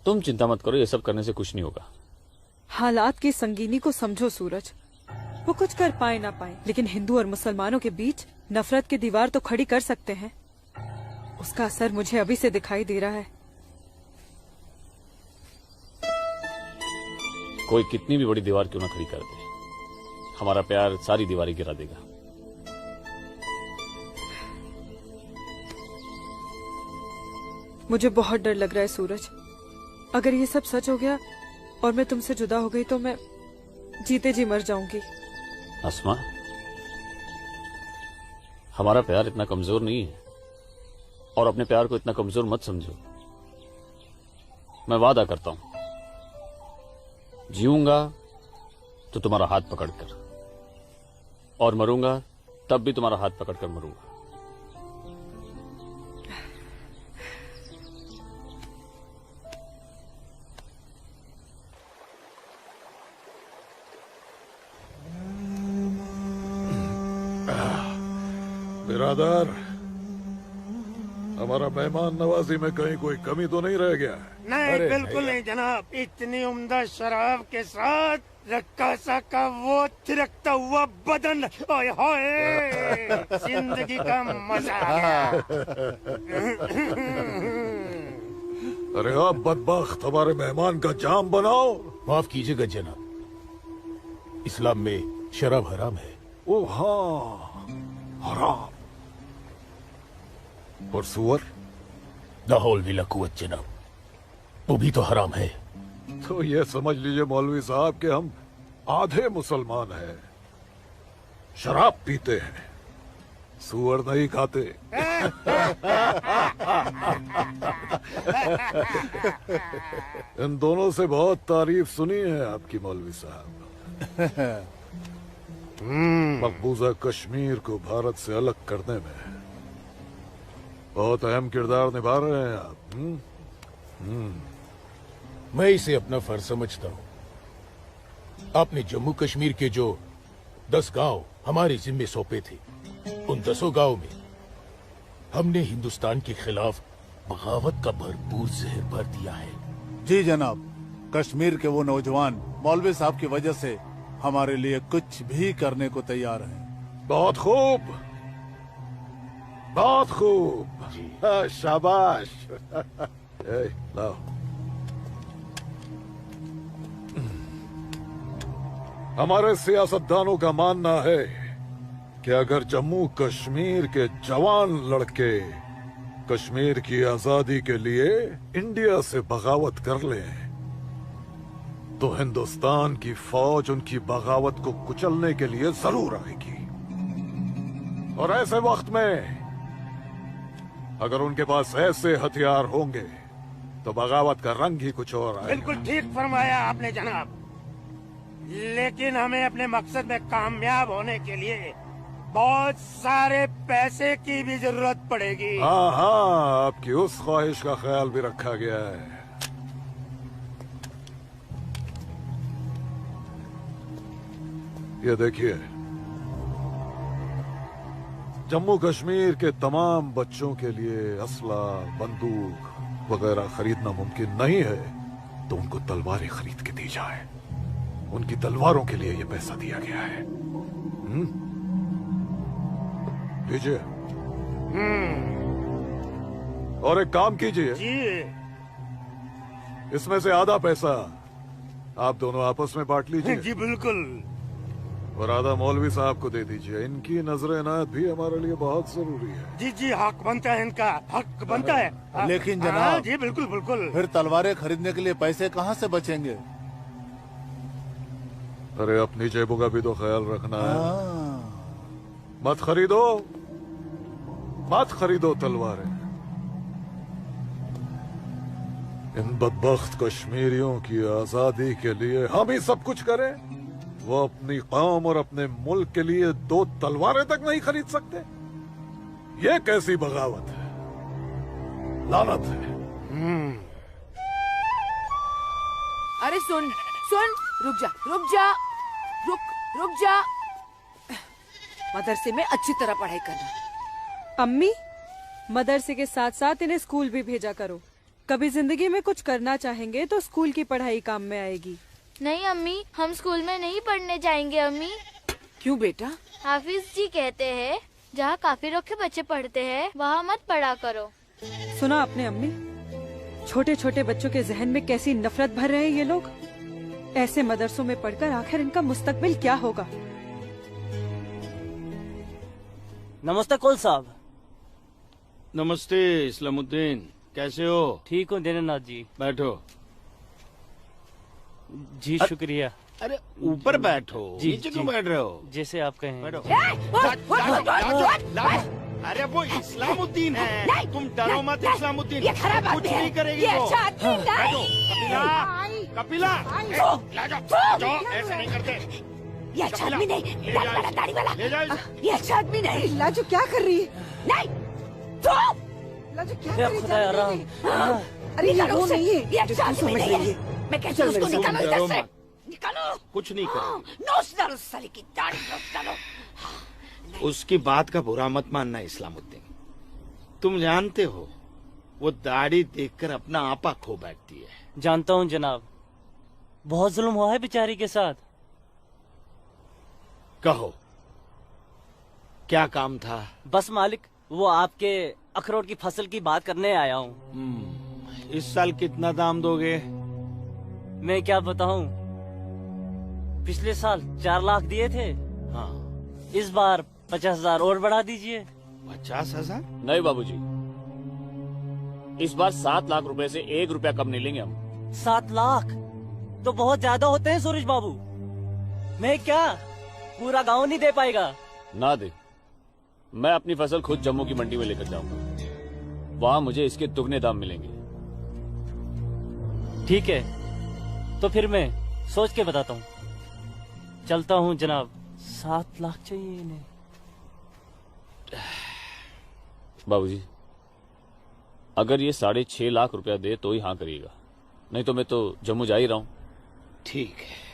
तुम चिंता मत करो, ये सब करने से कुछ नहीं होगा। हालात की संगीनी को समझो सूरज। वो कुछ कर पाए ना पाए, लेकिन हिंदू और मुसलमानों के बीच नफरत की दीवार तो खड़ी कर सकते हैं। उसका असर मुझे अभी से दिखाई दे रहा है। कोई कितनी भी बड़ी दीवार क्यों ना खड़ी कर दे, हमारा प्यार सारी दीवारें गिरा देगा। मुझे बहुत डर लग रहा है सूरज। अगर ये सब सच हो गया और मैं तुमसे जुदा हो गई तो मैं जीते जी मर जाऊंगी। अस्मा, हमारा प्यार इतना कमजोर नहीं है, और अपने प्यार को इतना कमजोर मत समझो। मैं वादा करता हूं, जीऊंगा तो तुम्हारा हाथ पकड़कर, और मरूंगा तब भी तुम्हारा हाथ पकड़कर मरूंगा। बिरादर, हमारा मेहमान नवाजी में कहीं कोई कमी तो नहीं रह गया है? नहीं, अरे बिल्कुल नहीं जनाब। इतनी उम्दा शराब के साथ रक्कासा का वो थिरकता हुआ बदन, ओए होए, जिंदगी का मजा आ गया। अरे आप बदबख्त हमारे मेहमान का जाम बनाओ। माफ कीजिएगा जनाब, इस्लाम में शराब हराम है। ओ हाँ, हराम। और सुअर? लाहौल विला कुवत जनाब, वो भी तो हराम है। तो ये समझ लीजिए मौलवी साहब कि हम आधे मुसलमान हैं, शराब पीते हैं, सुअर नहीं खाते। इन दोनों से बहुत तारीफ सुनी है आपकी मौलवी साहब। मकबूजा कश्मीर को भारत से अलग करने में बहुत अहम किरदार निभा रहे हैं आप। मैं इसे अपना फर्ज समझता हूँ। आपने जम्मू कश्मीर के जो 10 गांव हमारे जिम्मे सौंपे थे, उन 10 गांव में हमने हिंदुस्तान के खिलाफ बगावत का भरपूर जहर भर दिया है। जी जनाब, कश्मीर के वो नौजवान मौलवी साहब की वजह से हमारे लिए कुछ भी करने को तैयार हैं। बहुत खूब, बहुत खूब। हाँ, शाबाश। लाओ। हमारे सियासतदानों का मानना है कि अगर जम्मू कश्मीर के जवान लड़के कश्मीर की आजादी के लिए इंडिया से बगावत कर लें तो हिंदुस्तान की फौज उनकी बगावत को कुचलने के लिए जरूर आएगी। और ऐसे वक्त में अगर उनके पास ऐसे हथियार होंगे तो बगावत का रंग ही कुछ और आएगा। बिल्कुल ठीक फरमाया आपने जनाब, लेकिन हमें अपने मकसद में कामयाब होने के लिए बहुत सारे पैसे की भी जरूरत पड़ेगी। हाँ हाँ, आपकी उस ख्वाहिश का ख्याल भी रखा गया है। ये देखिए, जम्मू कश्मीर के तमाम बच्चों के लिए असला, बंदूक वगैरह खरीदना मुमकिन नहीं है, तो उनको तलवारें खरीद के दी जाए। उनकी तलवारों के लिए ये पैसा दिया गया है। लीजिए। और एक काम कीजिए, इसमें से आधा पैसा आप दोनों आपस में बांट लीजिए। जी बिल्कुल। और आधा मौलवी साहब को दे दीजिए। इनकी नजर इनायत भी हमारे लिए बहुत जरूरी है। जी जी, हक बनता है, इनका हक बनता है। लेकिन जनाब, जी बिल्कुल बिल्कुल। फिर तलवारें खरीदने के लिए पैसे कहाँ से बचेंगे? अरे अपनी जेबों का भी तो ख्याल रखना है। मत खरीदो, मत खरीदो तलवारें। इन बदबख्त कश्मीरियों की आजादी के लिए हम ही सब कुछ करें, वो अपनी कौम और अपने मुल्क के लिए 2 तलवारें तक नहीं खरीद सकते। ये कैसी बगावत है, लानत है। अरे सुन सुन, रुक जा रुक जा, रुक जा। मदरसे में अच्छी तरह पढ़ाई करना। अम्मी, मदरसे के साथ साथ इन्हें स्कूल भी भेजा करो। कभी जिंदगी में कुछ करना चाहेंगे तो स्कूल की पढ़ाई काम में आएगी। नहीं अम्मी, हम स्कूल में नहीं पढ़ने जाएंगे अम्मी। क्यों बेटा? हाफिज जी कहते हैं जहाँ काफिरों के बच्चे पढ़ते हैं वहाँ मत पढ़ा करो। सुना आपने अम्मी? छोटे छोटे बच्चों के जहन में कैसी नफरत भर रहे हैं ये लोग। ऐसे मदरसों में पढ़कर आखिर इनका मुस्तकबिल क्या होगा? नमस्ते कौल साहब। नमस्ते इस्लामुद्दीन, कैसे हो? ठीक हूँ दीनानाथ जी। बैठो। जी शुक्रिया। अरे ऊपर बैठो, जी, नीचे जी। क्यों बैठ रहे हो? जैसे आप कहें। बैठो। अरे वो इस्लामुद्दीन है, तुम डरो मत। इस्लामुद्दीन ये खराब कुछ आदमी है। नहीं करेगी ये वो। अच्छा आदमी बैठो, नहीं। कपिला, कपिला, जाओ, ऐसे नहीं करते। ये अच्छा आदमी नहीं, दाढ़ी वाला, दाढ़ी वाला। ले जाओ इसे। ये अच्छा आदमी नहीं। लाजो क्या कर रही है? नहीं, तो लाजो क्या या कर रही खुदा है? राम। अरे ये निकालो वो उसे। नहीं है ये अच्छा जो तू आदमी समझ नहीं रही है। है। मैं कहती हूँ उसको निकालो इधर से। निकालो। कुछ नहीं करेगी। नोच डालो साले की दाढ़ी, नोच डालो। उसकी बात का बुरा मत मानना इस्लामुद्दीन। तुम जानते हो वो दाढ़ी देखकर अपना आपा खो बैठती है। जानता हूँ जनाब, बहुत जुल्म हुआ है बेचारी के साथ। कहो क्या काम था? बस मालिक, वो आपके अखरोट की फसल की बात करने आया हूँ। इस साल कितना दाम दोगे? मैं क्या बताऊं, पिछले साल 4 लाख दिए थे। हाँ, इस बार 50,000 और बढ़ा दीजिए। 50,000? नहीं बाबूजी, इस बार 7 लाख रुपए से 1 रुपया कम नहीं लेंगे हम। 7 लाख तो बहुत ज्यादा होते हैं सूरज बाबू। मैं क्या पूरा गांव नहीं दे पाएगा? ना दे, मैं अपनी फसल खुद जम्मू की मंडी में लेकर जाऊंगा। वहां मुझे इसके दुगने दाम मिलेंगे। ठीक है, तो फिर मैं सोच के बताता हूँ। चलता हूँ जनाब। 7 लाख चाहिए इन्हें। बाबूजी, अगर ये 6.5 लाख रुपया दे तो ही हाँ करिएगा, नहीं तो मैं तो जम्मू जा ही रहा हूँ। ठीक है।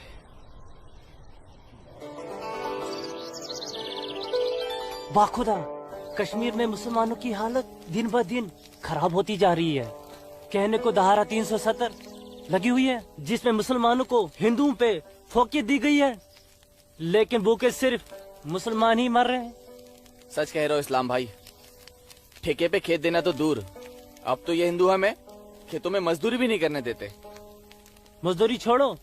बाखुदा, कश्मीर में मुसलमानों की हालत दिन ब दिन खराब होती जा रही है। कहने को धारा 370 लगी हुई है, जिसमें मुसलमानों को हिंदुओं पे फोकियत दी गई है, लेकिन भूखे सिर्फ मुसलमान ही मर रहे हैं। सच कह रहे हो इस्लाम भाई। ठेके पे खेत देना तो दूर, अब तो ये हिंदू हमें खेतों में मजदूरी भी नहीं करने देते। मजदूरी छोड़ो,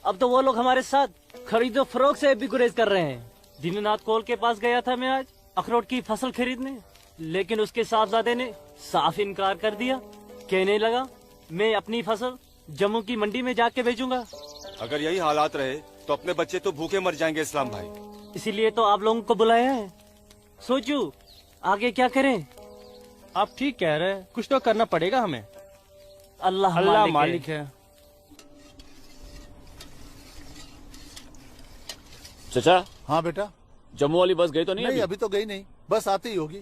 अब तो वो लोग हमारे साथ खरीदो फरोख्त से भी गुरेज कर रहे हैं। दीननाथ कोल के पास गया था मैं आज अखरोट की फसल खरीदने, लेकिन उसके साहबजादे ने साफ इनकार कर दिया। कहने लगा मैं अपनी फसल जम्मू की मंडी में जाके बेचूंगा। अगर यही हालात रहे तो अपने बच्चे तो भूखे मर जाएंगे इस्लाम भाई। इसीलिए तो आप लोगों को बुलाया है। सोचो आगे क्या करें। आप ठीक कह रहे हैं, कुछ तो करना पड़ेगा हमें। अल्लाह मालिक है। चचा। हाँ बेटा। जम्मू वाली बस गई तो नहीं? अभी तो गई नहीं, बस आती ही होगी।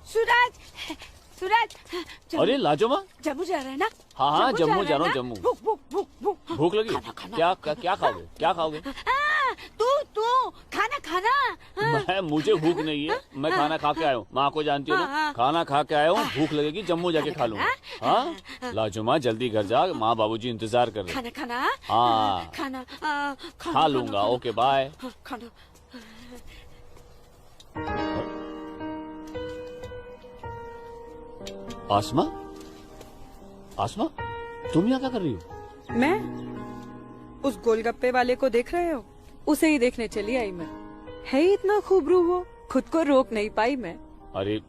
सूरज, सूरज। अरे लाजो जम्मू जा रहे हैं ना? हाँ, जम्मू जा रहा हूँ। जम्मू भूख लगी? खाना। क्या खाओगे? क्या खाओगे? तू खाना खाना। मुझे भूख नहीं है, मैं खाना खा के आया हूँ। माँ को जानती हो ना, खाना खा के आया हूँ। भूख लगेगी जम्मू जाके खा लूंगा। हाँ लाजुमा, जल्दी घर जा, माँ बाबूजी इंतजार कर रहे हैं। खाना। हाँ खाना खा लूंगा। Okay bye. खाना। आसमा, आसमा, तुम यहाँ क्या कर रही हो? मैं उस गोलगप्पे वाले को देख रहे हो? उसे ही देखने चली आई मैं। है ही इतना खूबरू वो, खुद को रोक नहीं पाई मैं। अरे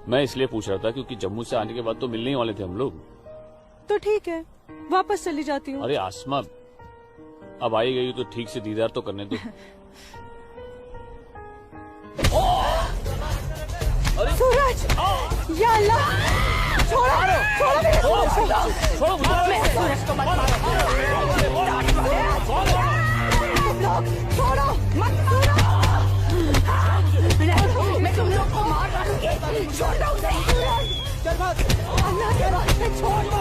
मैं इसलिए पूछ रहा था क्योंकि जम्मू से आने के बाद तो मिलने ही वाले थे हम लोग। तो ठीक है, वापस चली जाती हूँ। अरे आसमा, अब आई गई तो ठीक से दीदार तो करने दो। सूरज, या अल्लाह, छोड़ो मेरे सूरज को मत छोड़ो, मत मैं तुम लोग को मार डालूंगी। छोड़ दो उसे। अल्लाह के वास्ते छोड़ दो।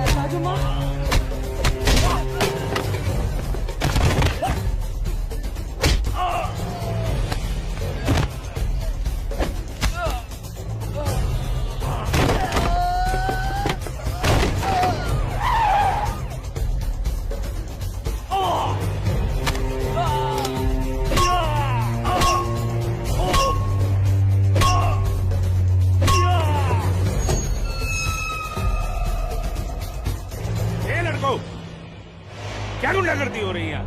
लाजुमा, क्या गुंडागर्दी हो रही है?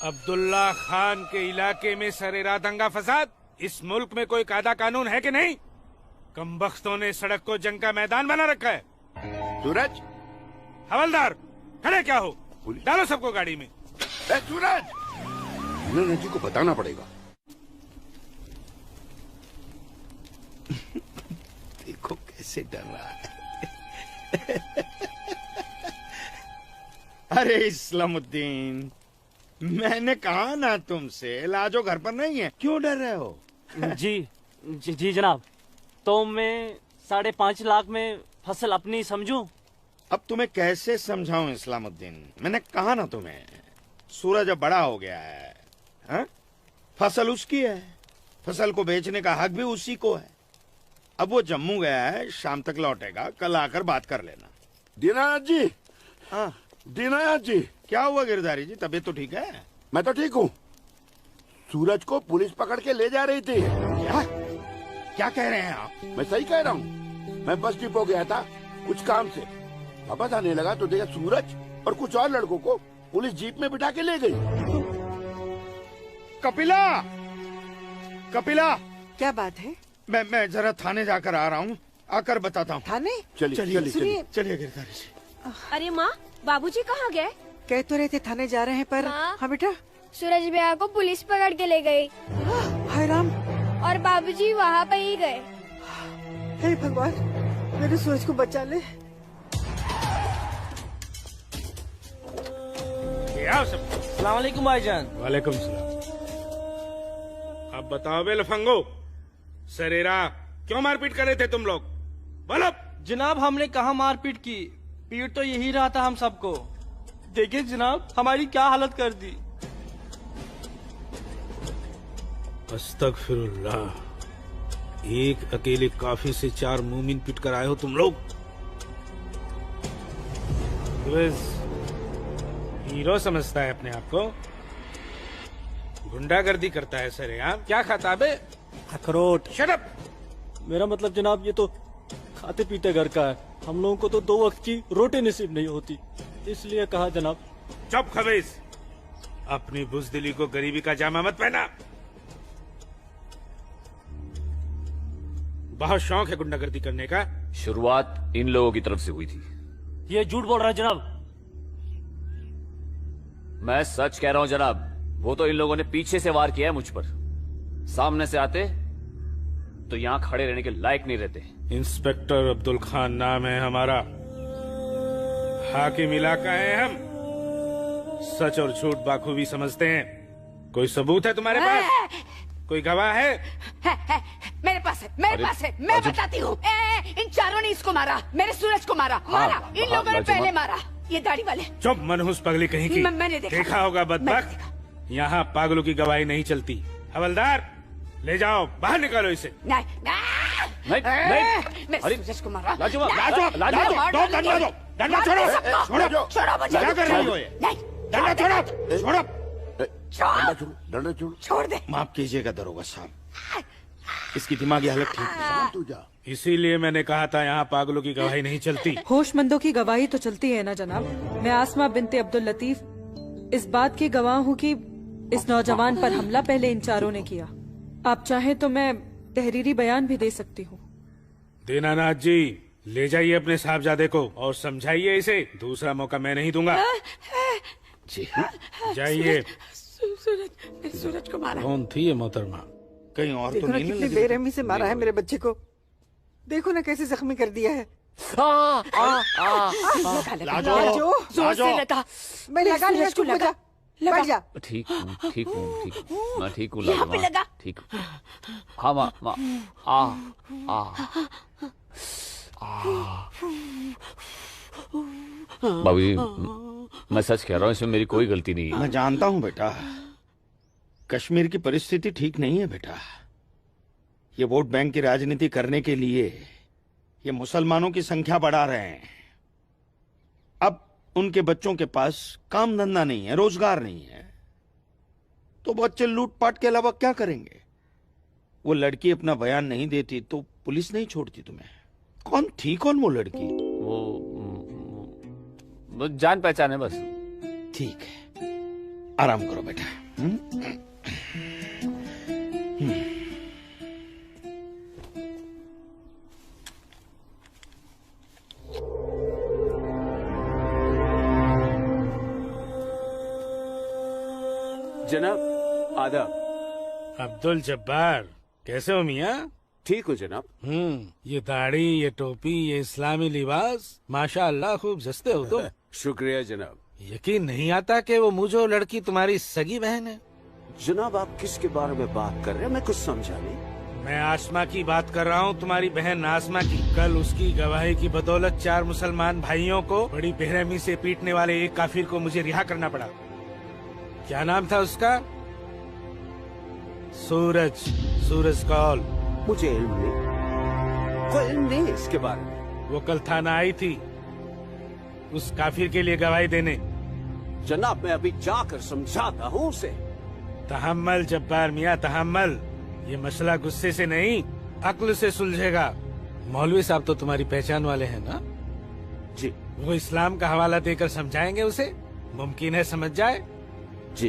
अब्दुल्ला खान के इलाके में सरेरा दंगा फसाद। इस मुल्क में कोई कायदा कानून है कि नहीं? कमबख्तों ने सड़क को जंग का मैदान बना रखा है। सूरज, हवलदार खड़े क्या हो? डालो सबको गाड़ी में। सूरज, नजी को बताना पड़ेगा। देखो कैसे डर रहा है। अरे इस्लामुद्दीन, मैंने कहा ना तुमसे, लाजो घर पर नहीं है, क्यों डर रहे हो? जी जनाब, तो मैं 5.5 लाख में फसल अपनी समझूं? अब तुम्हें कैसे समझाऊं इस्लामुद्दीन, मैंने कहा ना तुम्हें, सूरज अब बड़ा हो गया है, हा? फसल उसकी है, फसल को बेचने का हक भी उसी को है। अब वो जम्मू गया है, शाम तक लौटेगा, कल आकर बात कर लेना। दीनानाथ जी, हाँ दीनानाथ जी। क्या हुआ गिरधारी जी, तबीयत तो ठीक है? मैं तो ठीक हूँ। सूरज को पुलिस पकड़ के ले जा रही थी। क्या कह रहे हैं आप? मैं सही कह रहा हूँ। मैं बस डिपो गया था कुछ काम से, वापस आने लगा तो देखा सूरज और कुछ और लड़कों को पुलिस जीप में बिठा के ले गई। कपिला, कपिला, क्या बात है? मैं जरा थाने जाकर आ रहा हूँ, आकर बताता हूँ। थाने? चलिए सुनिए। गिरधारी जी। अरे माँ, बाबूजी कहाँ गए? कह तो रहे थे थाने जा रहे हैं पर। हाँ बेटा। सूरज भैया को पुलिस पकड़ के ले गई। हाय राम। और बाबूजी वहाँ पे ही गए। हे भगवान, मेरे सूरज को बचा ले। अस्सलाम वालेकुम भाईजान। वालेकुम सलाम। अब बताओ बे लफंगो, सरेरा क्यों मारपीट कर रहे थे तुम लोग? बोलो। जनाब हमने कहा मारपीट की, पीट तो यही रहा था हम सबको। देखिए जनाब हमारी क्या हालत कर दी। अस्तगफिरुल्लाह, एक अकेले काफी से 4 मूमिन पिट कर आए हो तुम लोग। हीरो समझता है अपने आप को, गुंडागर्दी करता है सरेआम। क्या खाता बे? अखरोट। Shut up. मेरा मतलब जनाब ये तो खाते पीते घर का है, हम लोगों को तो 2 वक्त की रोटी नसीब नहीं होती, इसलिए कहा जनाब। चुप खबीस, अपनी बुज़दिली को गरीबी का जामा मत पहना। बहुत शौक है गुंडागर्दी करने का। शुरुआत इन लोगों की तरफ से हुई थी। ये झूठ बोल रहा है जनाब। मैं सच कह रहा हूं जनाब, वो तो इन लोगों ने पीछे से वार किया है मुझ पर। सामने से आते तो यहां खड़े रहने के लायक नहीं रहते। इंस्पेक्टर अब्दुल खान नाम है हमारा, हाकिम इलाका है हम, सच और झूठ बाखूबी समझते हैं। कोई सबूत है तुम्हारे पास? कोई गवाह है? मेरे पास है, मेरे पास है, मैं बताती हूँ। इन चारों ने इसको मारा, मेरे सूरज को मारा। इन लोगों ने पहले मारा, ये दाढ़ी वाले। चुप मनहूस पगली कहीं की। मैंने देखा होगा बदबख्त, यहाँ पागलों की गवाही नहीं चलती। हवलदार ले जाओ, बाहर निकालो इसे। नहीं, मेरे सूरज को मारा। डंडा छोड़ो, क्या कर रही हो ये? डंडा छोड़ो, डंडा छोड़ो। छोड़ दे। माफ कीजिएगा दरोगा साहब, इसकी दिमागी हालत ठीक नहीं। तू जा। इसीलिए मैंने कहा था यहाँ पागलों की गवाही नहीं चलती। होशमंदों की गवाही तो चलती है ना जनाब। मैं आसमा बिनते अब्दुल लतीफ इस बात की गवाह हूँ कि इस नौजवान पर हमला पहले इन चारों ने किया। आप चाहें तो मैं तहरीरी बयान भी दे सकती हूँ। दीनानाथ जी, ले जाइए अपने साहबजादे को और समझाइए इसे, दूसरा मौका मैं नहीं दूंगा। जी जाइए। सूरज को मारा। कौन थी ये मोहतरमा? कहीं और देखो तो ना नहीं कितनी बेरहमी से मारा है मेरे बच्चे को। देखो ना कैसे जख्मी कर दिया है। लाजो, जोर से लगा। मैं लगा लिया, चुप हो जा, बैठ जा। ठीक हूँ, ठीक हूँ, ठीक हूँ, मैं ठीक हूँ। यहाँ पे लगा। ठीक हूँ। हाँ माँ, बाबूजी, मैं सच कह रहा हूँ, इसमें मेरी कोई गलती नहीं है। मैं जानता हूँ बेटा, कश्मीर की परिस्थिति ठीक नहीं है बेटा। ये वोट बैंक की राजनीति करने के लिए ये मुसलमानों की संख्या बढ़ा रहे हैं। अब उनके बच्चों के पास काम धंधा नहीं है, रोजगार नहीं है, तो बच्चे लूटपाट के अलावा क्या करेंगे? वो लड़की अपना बयान नहीं देती तो पुलिस नहीं छोड़ती तुम्हें। कौन थी, कौन वो लड़की? वो जान पहचान है बस। ठीक है, आराम करो बेटा। जनाब आदाब। अब्दुल जब्बार, कैसे हो मियाँ? ठीक हो जनाब। ये दाढ़ी, ये टोपी, ये इस्लामी लिबास, माशाअल्लाह खूब जस्ते हो तुम। शुक्रिया जनाब। यकीन नहीं आता कि वो मुझो लड़की तुम्हारी सगी बहन है। जनाब आप किसके बारे में बात कर रहे हैं? मैं कुछ समझा नहीं। मैं आसमा की बात कर रहा हूँ, तुम्हारी बहन आसमा की। कल उसकी गवाही की बदौलत 4 मुसलमान भाइयों को बड़ी बेरहमी से पीटने वाले एक काफिर को मुझे रिहा करना पड़ा। क्या नाम था उसका? सूरज, सूरज कौल। मुझे इल्म नहीं, कोई इल्म नहीं इसके बारे में। वो कल थाना आई थी उस काफिर के लिए गवाही देने। जनाब, मैं अभी जाकर समझाता हूँ उसे। तहम्मल जब्बार मियाँ, तहम्मल। ये मसला गुस्से से नहीं, अक्ल से सुलझेगा। मौलवी साहब तो तुम्हारी पहचान वाले हैं ना? जी। वो इस्लाम का हवाला देकर समझाएंगे उसे, मुमकिन है समझ जाए। जी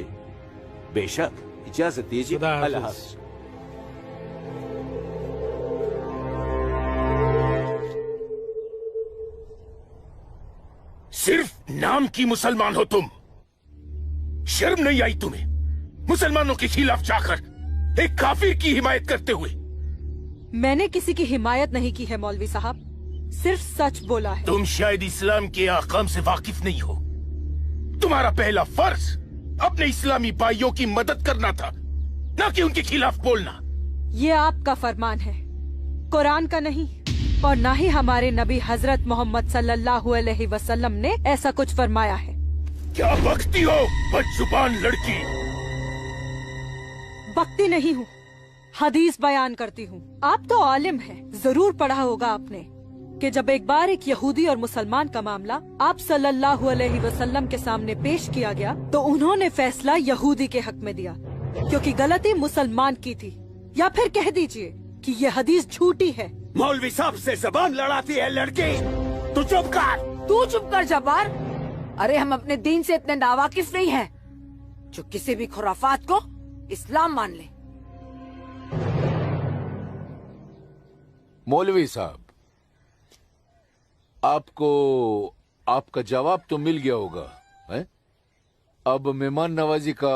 बेशक, इजाजत दीजिए। अल्लाह हाफ़िज़। सिर्फ नाम की मुसलमान हो तुम, शर्म नहीं आई तुम्हें मुसलमानों के खिलाफ जाकर एक काफिर की हिमायत करते हुए? मैंने किसी की हिमायत नहीं की है मौलवी साहब, सिर्फ सच बोला है। तुम शायद इस्लाम के अहकाम से वाकिफ नहीं हो। तुम्हारा पहला फर्ज अपने इस्लामी भाइयों की मदद करना था, न कि उनके खिलाफ बोलना। ये आपका फरमान है, कुरान का नहीं, और न ही हमारे नबी हजरत मोहम्मद सल्लल्लाहु अलैहि वसल्लम ने ऐसा कुछ फरमाया है। क्या बकती हो बदजुबान लड़की? बकती नहीं हूँ, हदीस बयान करती हूँ। आप तो आलिम हैं, जरूर पढ़ा होगा आपने कि जब एक बार एक यहूदी और मुसलमान का मामला आप सल्लल्लाहु अलैहि वसल्लम के सामने पेश किया गया तो उन्होंने फैसला यहूदी के हक में दिया, क्योंकि गलती मुसलमान की थी। या फिर कह दीजिए कि ये हदीस झूठी है। मौलवी साहब से जबान लड़ाती है लड़की, तू चुप कर। तू चुप कर जब्बार। अरे हम अपने दीन से इतने नावाकिफ नहीं हैं जो किसी भी खुराफात को इस्लाम मान ले। मौलवी साहब, आपको आपका जवाब तो मिल गया होगा, है? अब मेहमान नवाजी का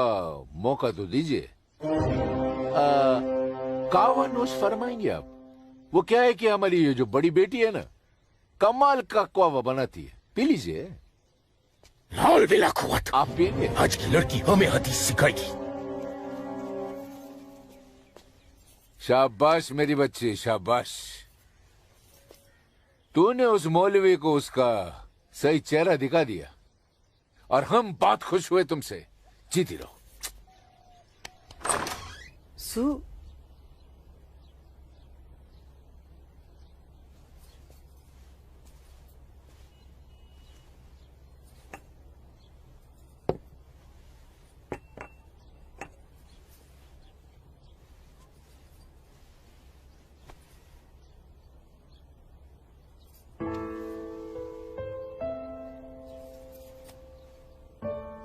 मौका तो दीजिए। कावानोश फरमाएंगे आप? वो क्या है कि हमारी ये जो बड़ी बेटी है ना, कमाल का क्वावा बनाती है, पी लीजिए। आप पिएंगे? आज की लड़की हमें हदीस सिखाएगी। शाबाश मेरी बच्ची, शाबाश। तूने उस मौलवी को उसका सही चेहरा दिखा दिया और हम बहुत खुश हुए तुमसे। जीती रहो। सू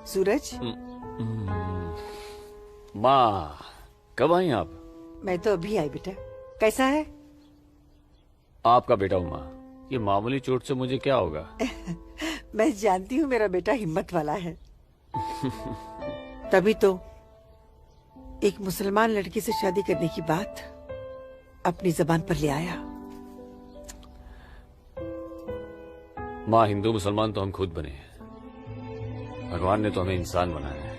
सूरज, माँ कब आई आप? मैं तो अभी आई बेटा। कैसा है? आपका बेटा हूँ माँ, ये मामूली चोट से मुझे क्या होगा? मैं जानती हूँ मेरा बेटा हिम्मत वाला है। तभी तो एक मुसलमान लड़की से शादी करने की बात अपनी जबान पर ले आया। माँ, हिंदू मुसलमान तो हम खुद बने हैं, भगवान ने तो हमें इंसान बनाया है।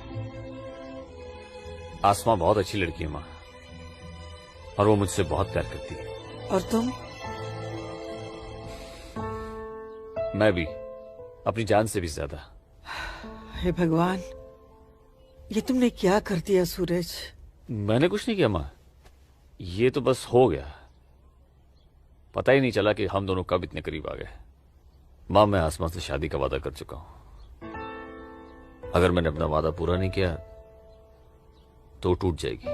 आसमा बहुत अच्छी लड़की है माँ, और वो मुझसे बहुत प्यार करती है। और तुम? मैं भी, अपनी जान से भी ज्यादा। हे भगवान, ये तुमने क्या कर दिया सूरज? मैंने कुछ नहीं किया माँ, ये तो बस हो गया। पता ही नहीं चला कि हम दोनों कब इतने करीब आ गए। माँ, मैं आसमा से शादी का वादा कर चुका हूं। अगर मैंने अपना वादा पूरा नहीं किया तो टूट जाएगी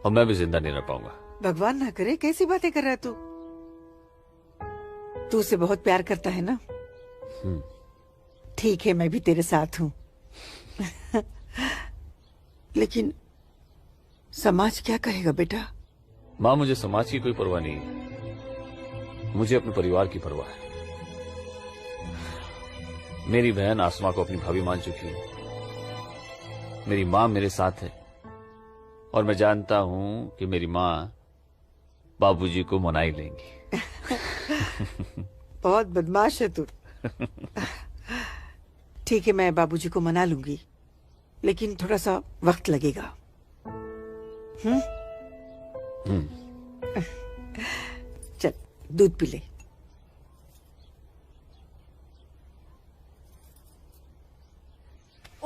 और मैं भी जिंदा नहीं रह पाऊंगा। भगवान ना करे, कैसी बातें कर रहा है तू? तू उसे बहुत प्यार करता है ना? ठीक है, मैं भी तेरे साथ हूँ। लेकिन समाज क्या कहेगा बेटा? माँ, मुझे समाज की कोई परवाह नहीं है, मुझे अपने परिवार की परवाह है। मेरी बहन आसमा को अपनी भाभी मान चुकी है, मेरी माँ मेरे साथ है, और मैं जानता हूं कि मेरी माँ बाबूजी को मना ही लेंगी। बहुत बदमाश है तू। ठीक है, मैं बाबूजी को मना लूंगी, लेकिन थोड़ा सा वक्त लगेगा। चल दूध पी ले।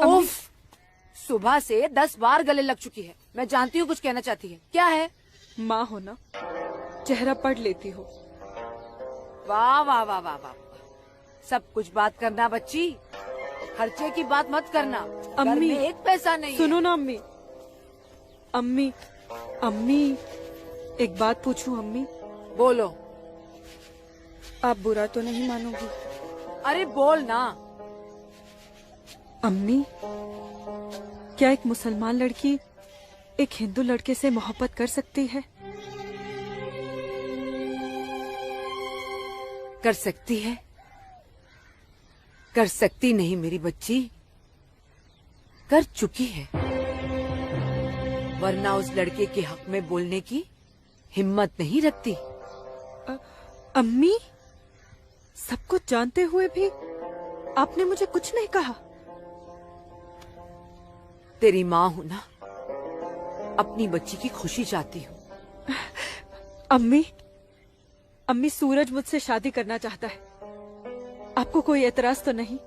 उफ, सुबह से 10 बार गले लग चुकी है। मैं जानती हूँ कुछ कहना चाहती है। क्या है? माँ हो ना, चेहरा पढ़ लेती हो। वाह वाह वाह वाह वाह, सब कुछ बात करना बच्ची, खर्चे की बात मत करना। घर अम्मी, में एक पैसा नहीं सुनो है। ना अम्मी। अम्मी, अम्मी, एक बात पूछूं अम्मी? बोलो। आप बुरा तो नहीं मानोगी? अरे बोल ना। अम्मी, क्या एक मुसलमान लड़की एक हिंदू लड़के से मोहब्बत कर सकती है? कर सकती है, कर सकती नहीं मेरी बच्ची, कर चुकी है। वरना उस लड़के के हक में बोलने की हिम्मत नहीं रखती। अम्मी, सब कुछ जानते हुए भी आपने मुझे कुछ नहीं कहा। तेरी माँ हूं ना, अपनी बच्ची की खुशी चाहती हूँ। अम्मी, अम्मी सूरज मुझसे शादी करना चाहता है। आपको कोई एतराज तो नहीं?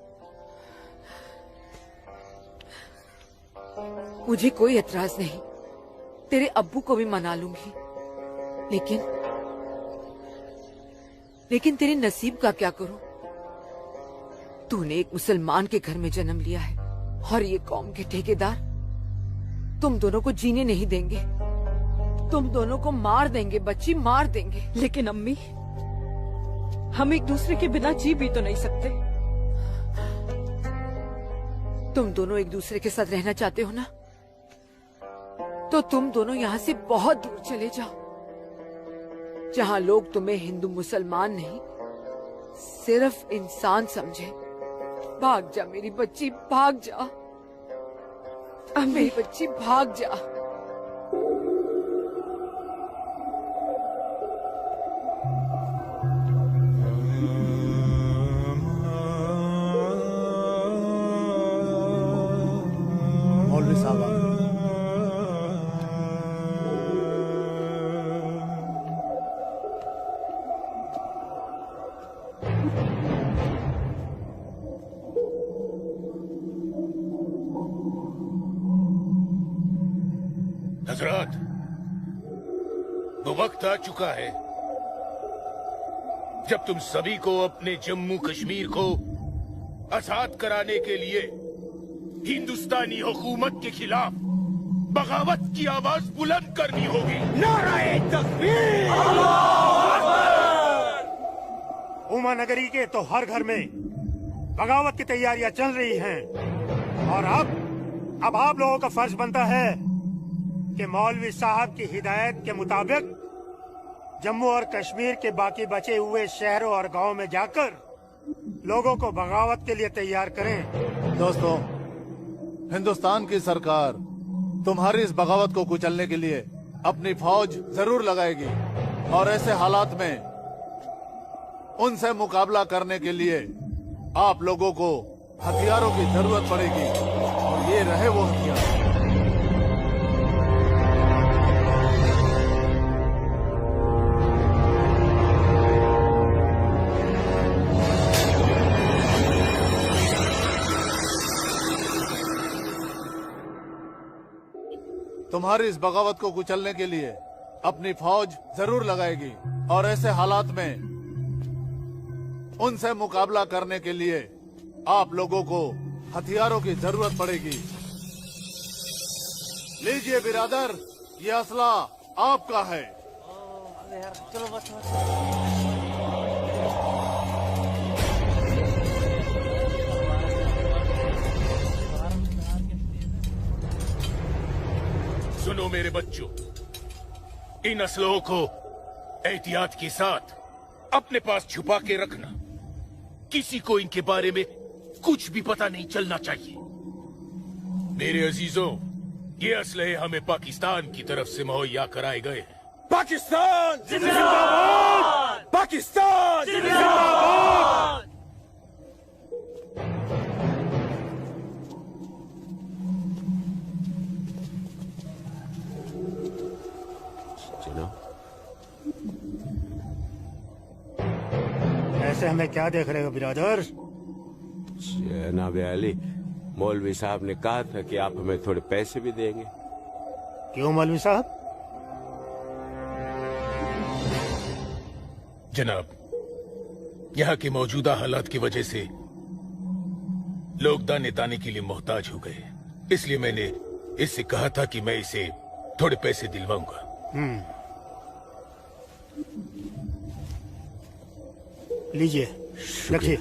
मुझे कोई एतराज नहीं, तेरे अब्बू को भी मना लूंगी। लेकिन तेरे नसीब का क्या करूं? तूने एक मुसलमान के घर में जन्म लिया है और ये कौम के ठेकेदार तुम दोनों को जीने नहीं देंगे। तुम दोनों को मार देंगे बच्ची, मार देंगे। लेकिन अम्मी, हम एक दूसरे के बिना जी भी तो नहीं सकते। तुम दोनों एक दूसरे के साथ रहना चाहते हो ना, तो तुम दोनों यहाँ से बहुत दूर चले जाओ, जहाँ लोग तुम्हें हिंदू मुसलमान नहीं सिर्फ इंसान समझे। भाग जा मेरी बच्ची, भाग जा। मेरी बच्ची भाग जा। मौलवी साहब, हजरात, वो वक्त आ चुका है जब तुम सभी को अपने जम्मू कश्मीर को आजाद कराने के लिए हिंदुस्तानी हुकूमत के खिलाफ बगावत की आवाज बुलंद करनी होगी। नारे तकबीर! उमा नगरी के तो हर घर में बगावत की तैयारियां चल रही हैं और अब आप लोगों का फर्ज बनता है कि मौलवी साहब की हिदायत के मुताबिक जम्मू और कश्मीर के बाकी बचे हुए शहरों और गांवों में जाकर लोगों को बगावत के लिए तैयार करें। दोस्तों, हिंदुस्तान की सरकार तुम्हारी इस बगावत को कुचलने के लिए अपनी फौज जरूर लगाएगी और ऐसे हालात में उनसे मुकाबला करने के लिए आप लोगों को हथियारों की जरूरत पड़ेगी और ये रहे वो हथियार। तुम्हारी इस बगावत को कुचलने के लिए अपनी फौज जरूर लगाएगी और ऐसे हालात में उनसे मुकाबला करने के लिए आप लोगों को हथियारों की जरूरत पड़ेगी। लीजिए बिरादर, ये असला आपका है। चलो बस। सुनो मेरे बच्चों, इन असलों को एहतियात के साथ अपने पास छुपा के रखना। किसी को इनके बारे में कुछ भी पता नहीं चलना चाहिए। मेरे अजीजों, ये असलहे हमें पाकिस्तान की तरफ से मुहैया कराए गए हैं। पाकिस्तान जिंदाबाद! पाकिस्तान जिंदाबाद! जिना, से हमें क्या देख रहे हो बिरादर? जनाब अली, मौलवी साहब ने कहा था कि आप हमें थोड़े पैसे भी देंगे। क्यों मौलवी साहब? जनाब, यहाँ की मौजूदा हालात की वजह से लोग दाने दाने के लिए मोहताज हो गए, इसलिए मैंने इससे कहा था कि मैं इसे थोड़े पैसे दिलवाऊंगा। लीजिए, रखिए।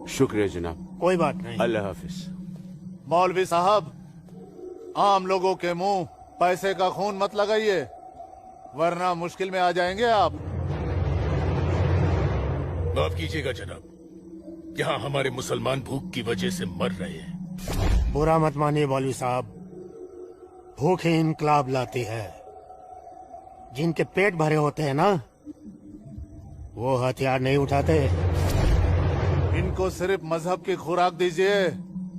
शुक्रिया जनाब। कोई बात नहीं। अल्लाह हाफिज। मौलवी साहब, आम लोगों के मुंह पैसे का खून मत लगाइए, वरना मुश्किल में आ जाएंगे आप। माफ कीजिएगा जनाब, यहाँ हमारे मुसलमान भूख की वजह से मर रहे हैं। बुरा मत मानिए मौलवी साहब, भूख ही इनकलाब लाती है। जिनके पेट भरे होते हैं ना, वो हथियार नहीं उठाते। इनको सिर्फ मजहब की खुराक दीजिए,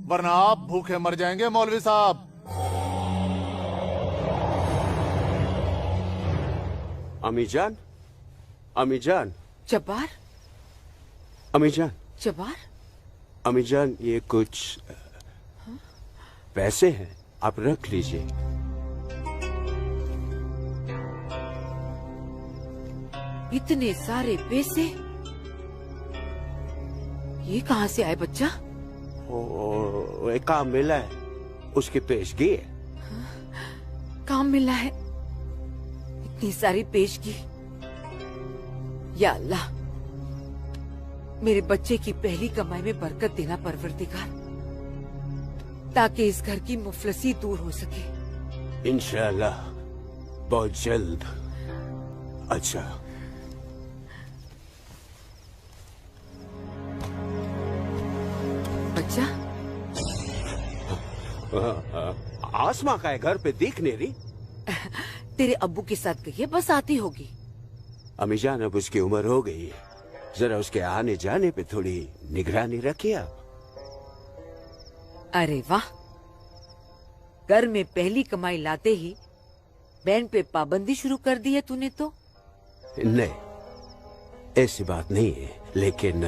वरना आप भूखे मर जाएंगे मौलवी साहब। अम्मी जान, अम्मी जान। जब्बार, अम्मी जान, जब्बार, अम्मी जान, ये कुछ पैसे हैं, आप रख लीजिए। इतने सारे पैसे ये कहाँ से आए बच्चा? एक काम मिला है, उसकी पेशगी है। काम मिला है? इतनी सारी पेशगी। या अल्लाह, मेरे बच्चे की पहली कमाई में बरकत देना परवरदिगार, ताकि इस घर की मुफलसी दूर हो सके। इंशाअल्लाह बहुत जल्द। अच्छा, बच्चा, आसमा का है, घर पे दिख नहीं रही। तेरे अब्बू के साथ गई है, बस आती होगी। अम्मी जान, अब उसकी उम्र हो गई है, जरा उसके आने जाने पे थोड़ी निगरानी रखिए आप। अरे वाह, घर में पहली कमाई लाते ही बहन पे पाबंदी शुरू कर दी है तूने तो। नहीं, ऐसी बात नहीं है, लेकिन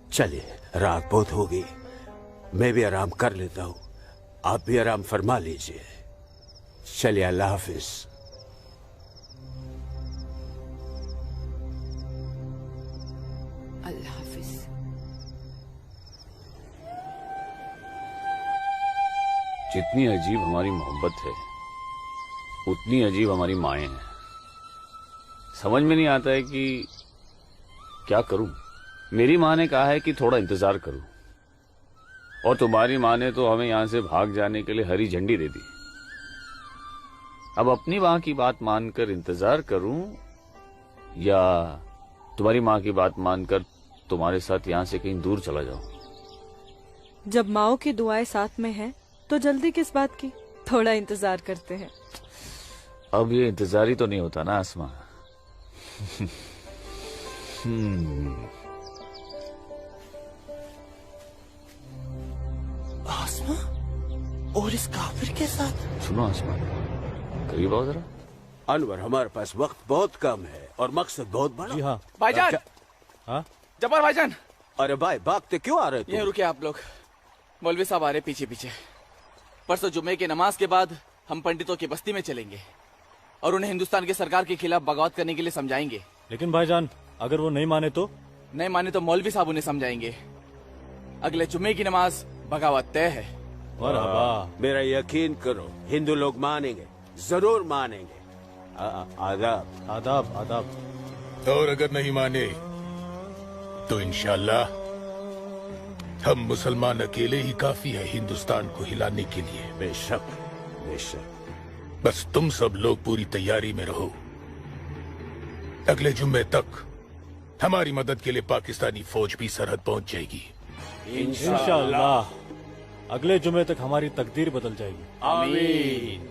चलिए, रात बहुत हो गई, मैं भी आराम कर लेता हूँ, आप भी आराम फरमा लीजिए। चलिए, अल्लाह हाफिज। अल्लाह हाफिज। जितनी अजीब हमारी मोहब्बत है, उतनी अजीब हमारी माएं हैं। समझ में नहीं आता है कि क्या करूं। मेरी माँ ने कहा है कि थोड़ा इंतजार करूं, और तुम्हारी माँ ने तो हमें यहां से भाग जाने के लिए हरी झंडी दे दी। अब अपनी माँ की बात मानकर इंतजार करूं, या तुम्हारी माँ की बात मानकर तुम्हारे साथ यहाँ से कहीं दूर चला जाऊं। जब माओ की दुआएं साथ में हैं, तो जल्दी किस बात की, थोड़ा इंतजार करते हैं। अब ये इंतजार ही तो नहीं होता ना आसमा। आसमा और इस काफिर के साथ। सुनो आसमा, करीब आओ जरा। अनवर, हमारे पास वक्त बहुत कम है और मकसद बहुत बड़ा। जी हाँ भाईजान। हाँ जब्बार भाईजान। अरे भाई, भागते क्यों आ रहे हो? ये रुके आप लोग, मौलवी साहब आ रहे पीछे पीछे। परसों जुम्मे की नमाज के बाद हम पंडितों की बस्ती में चलेंगे और उन्हें हिंदुस्तान की सरकार के खिलाफ बगावत करने के लिए समझाएंगे। लेकिन भाईजान, अगर वो नहीं माने तो? नहीं माने तो मौलवी साहब उन्हें समझाएंगे। अगले जुम्मे की नमाज बगावत तय है। मेरा यकीन करो, हिंदू लोग मानेंगे, जरूर मानेंगे। आदाब आदाब आदाब। और अगर नहीं माने तो इंशाल्लाह हम मुसलमान अकेले ही काफी है हिंदुस्तान को हिलाने के लिए। बेशक बेशक। बस तुम सब लोग पूरी तैयारी में रहो। अगले जुम्मे तक हमारी मदद के लिए पाकिस्तानी फौज भी सरहद पहुंच जाएगी। इंशाअल्लाह अगले जुमे तक हमारी तकदीर बदल जाएगी। आमीन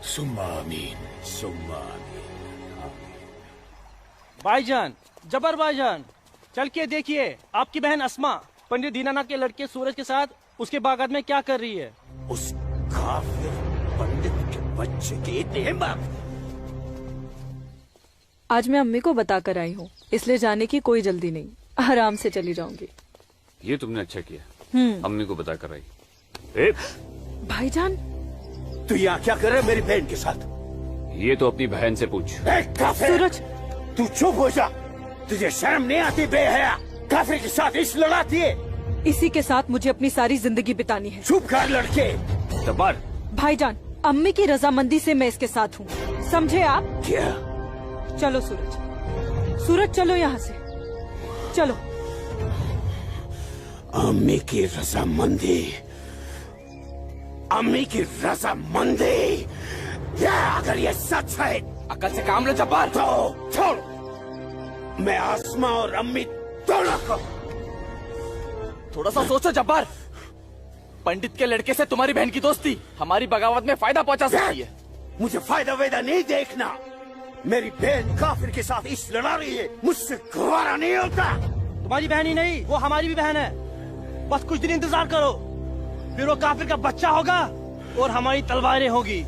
सुम्मा आमीन सुम्मा आमीन। भाईजान, जबर भाईजान, चल के देखिए आपकी बहन अस्मा पंडित दीनानाथ के लड़के सूरज के साथ उसके बागात में क्या कर रही है। उस काफिर पंडित के बच्चे की इतनी हिम्मत। आज मैं अम्मी को बता कर आई हूँ, इसलिए जाने की कोई जल्दी नहीं, आराम से चली जाऊंगी। ये तुमने अच्छा किया, अम्मी को बता कर आई। भाईजान, तू यहाँ क्या कर रहा है मेरी बहन के साथ? ये तो अपनी बहन से पूछ। सूरज, तू चुप हो जा। तुझे शर्म नहीं आती बेहया? काफिर के साथ इश्क लड़ाती है। इसी के साथ मुझे अपनी सारी जिंदगी बितानी है। चुप कर लड़के। जब्बार। भाईजान, अम्मी की रजामंदी से मैं इसके साथ हूँ, समझे आप? क्या? चलो सूरज, सूरज चलो यहाँ से, चलो। अम्मी की रजामंदी, अम्मी की रजामंदी, या अगर ये सच है, अकल से काम लो जब्बार। तो छोड़, मैं आसमा और अम्मी दोनों को। थोड़ा सा सोचो जब्बार, पंडित के लड़के से तुम्हारी बहन की दोस्ती हमारी बगावत में फायदा पहुंचा सकती है। मुझे फायदा वेदा नहीं देखना। मेरी बहन काफिर के साथ इश्क लड़ा रही है, मुझसे गवारा नहीं होता। तुम्हारी बहन ही नहीं, वो हमारी भी बहन है। बस कुछ दिन इंतजार करो, फिर वो काफिर का बच्चा होगा और हमारी तलवारें होगी।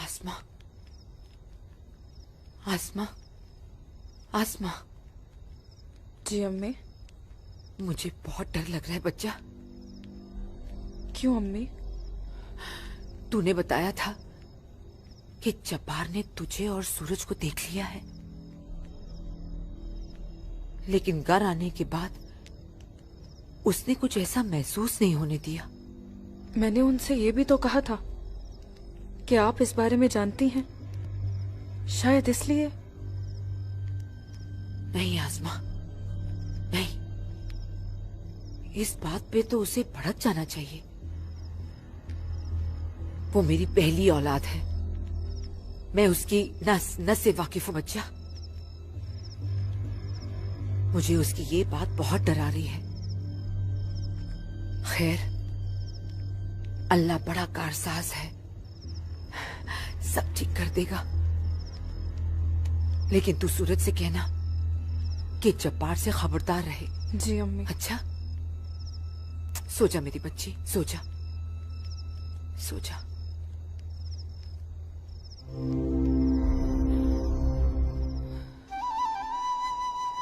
आसमा, आसमा, आसमा। जी अम्मी। मुझे बहुत डर लग रहा है बच्चा। क्यों अम्मी? तूने बताया था कि जब्बार ने तुझे और सूरज को देख लिया है, लेकिन घर आने के बाद उसने कुछ ऐसा महसूस नहीं होने दिया। मैंने उनसे ये भी तो कहा था कि आप इस बारे में जानती हैं, शायद इसलिए। नहीं आसमा, नहीं, इस बात पे तो उसे भड़क जाना चाहिए। वो मेरी पहली औलाद है, मैं उसकी नस नस से वाकिफ हूं बच्चा। मुझे उसकी ये बात बहुत डरा रही है। खैर, अल्लाह बड़ा कारसाज है, सब ठीक कर देगा। लेकिन तू सूरज से कहना कि जब्बार से खबरदार रहे। जी अम्मी। अच्छा, सो जा मेरी बच्ची, सो जा, सो जा।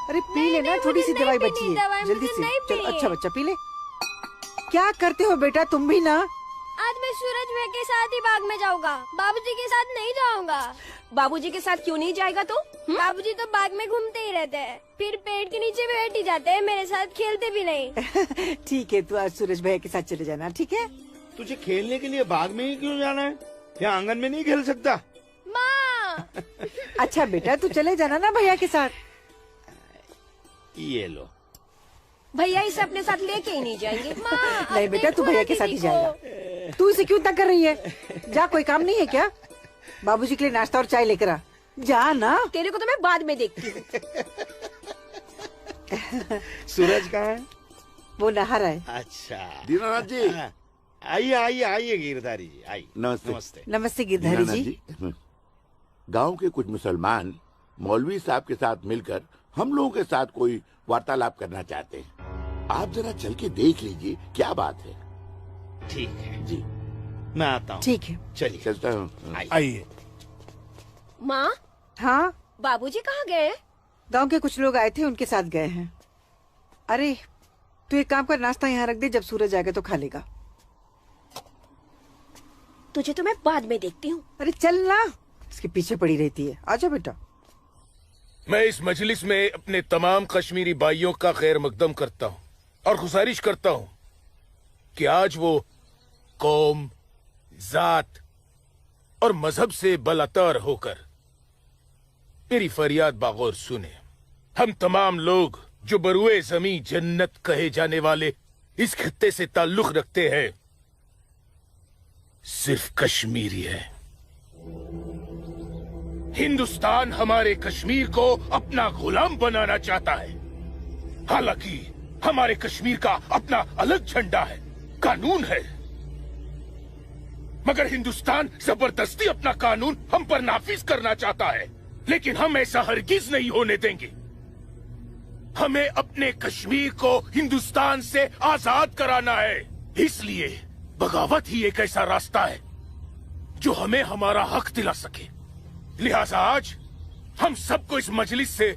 अरे पी लेना, थोड़ी सी दवाई बची है, जल्दी से। चलो अच्छा बच्चा पी ले। क्या करते हो बेटा तुम भी ना? आज मैं सूरज भाई के साथ ही बाग में जाऊंगा, बाबूजी के साथ नहीं जाऊंगा। बाबूजी के साथ क्यों नहीं जाएगा तू? बाबूजी तो बाग में घूमते ही रहते हैं, फिर पेड़ के नीचे बैठ ही जाते हैं, मेरे साथ खेलते भी नहीं। ठीक है, तू आज सूरज भैया के साथ चले जाना, ठीक है? तुझे खेलने के लिए बाग में ही क्यों जाना है? यहाँ आंगन में नहीं खेल सकता? माँ। अच्छा बेटा, तू चले जाना ना भैया के साथ। ये लो। भैया इसे अपने साथ लेके ही नहीं जाएंगे। नहीं बेटा, तू भैया के साथ ही जाएगा। तू इसे क्यों तंग कर रही है? जा, कोई काम नहीं है क्या? बाबूजी के लिए नाश्ता और चाय लेकर आ। जा ना। तेरे को तो मैं बाद में देखती हूँ। सूरज कहाँ है? वो नहा रहा है। अच्छा दीनानाथ जी, आइए आइए आइए गिरधारी जी, आइए। नमस्ते। नमस्ते। नमस्ते गिरधारी जी। गांव के कुछ मुसलमान मौलवी साहब के साथ मिलकर हम लोगों के साथ कोई वार्तालाप करना चाहते हैं। आप जरा चल के देख लीजिए क्या बात है। ठीक है जी, मैं आता हूँ। ठीक है, चलिए चलता हूँ। आइए। माँ। हाँ, बाबूजी कहाँ गए? गांव के कुछ लोग आए थे, उनके साथ गए हैं। अरे तू एक काम कर, नाश्ता यहाँ रख दे, जब सूरज आएगा तो खा लेगा। तुझे तो मैं बाद में देखती हूँ। अरे चल ना, इसके पीछे पड़ी रहती है। आजा बेटा। मैं इस मजलिस में अपने तमाम कश्मीरी भाइयों का खैर मकदम करता हूँ और गुजारिश करता हूँ कि आज वो कौम, जात और मजहब से बलातर होकर मेरी फरियाद बागौर सुने। हम तमाम लोग जो बरुए जमी जन्नत कहे जाने वाले इस खित्ते से ताल्लुक रखते हैं, सिर्फ कश्मीरी है। हिंदुस्तान हमारे कश्मीर को अपना गुलाम बनाना चाहता है। हालांकि हमारे कश्मीर का अपना अलग झंडा है, कानून है, मगर हिंदुस्तान जबरदस्ती अपना कानून हम पर नाफिज करना चाहता है। लेकिन हम ऐसा हरगिज नहीं होने देंगे। हमें अपने कश्मीर को हिंदुस्तान से आजाद कराना है। इसलिए बगावत ही एक ऐसा रास्ता है जो हमें हमारा हक दिला सके। लिहाजा आज हम सबको इस मजलिस से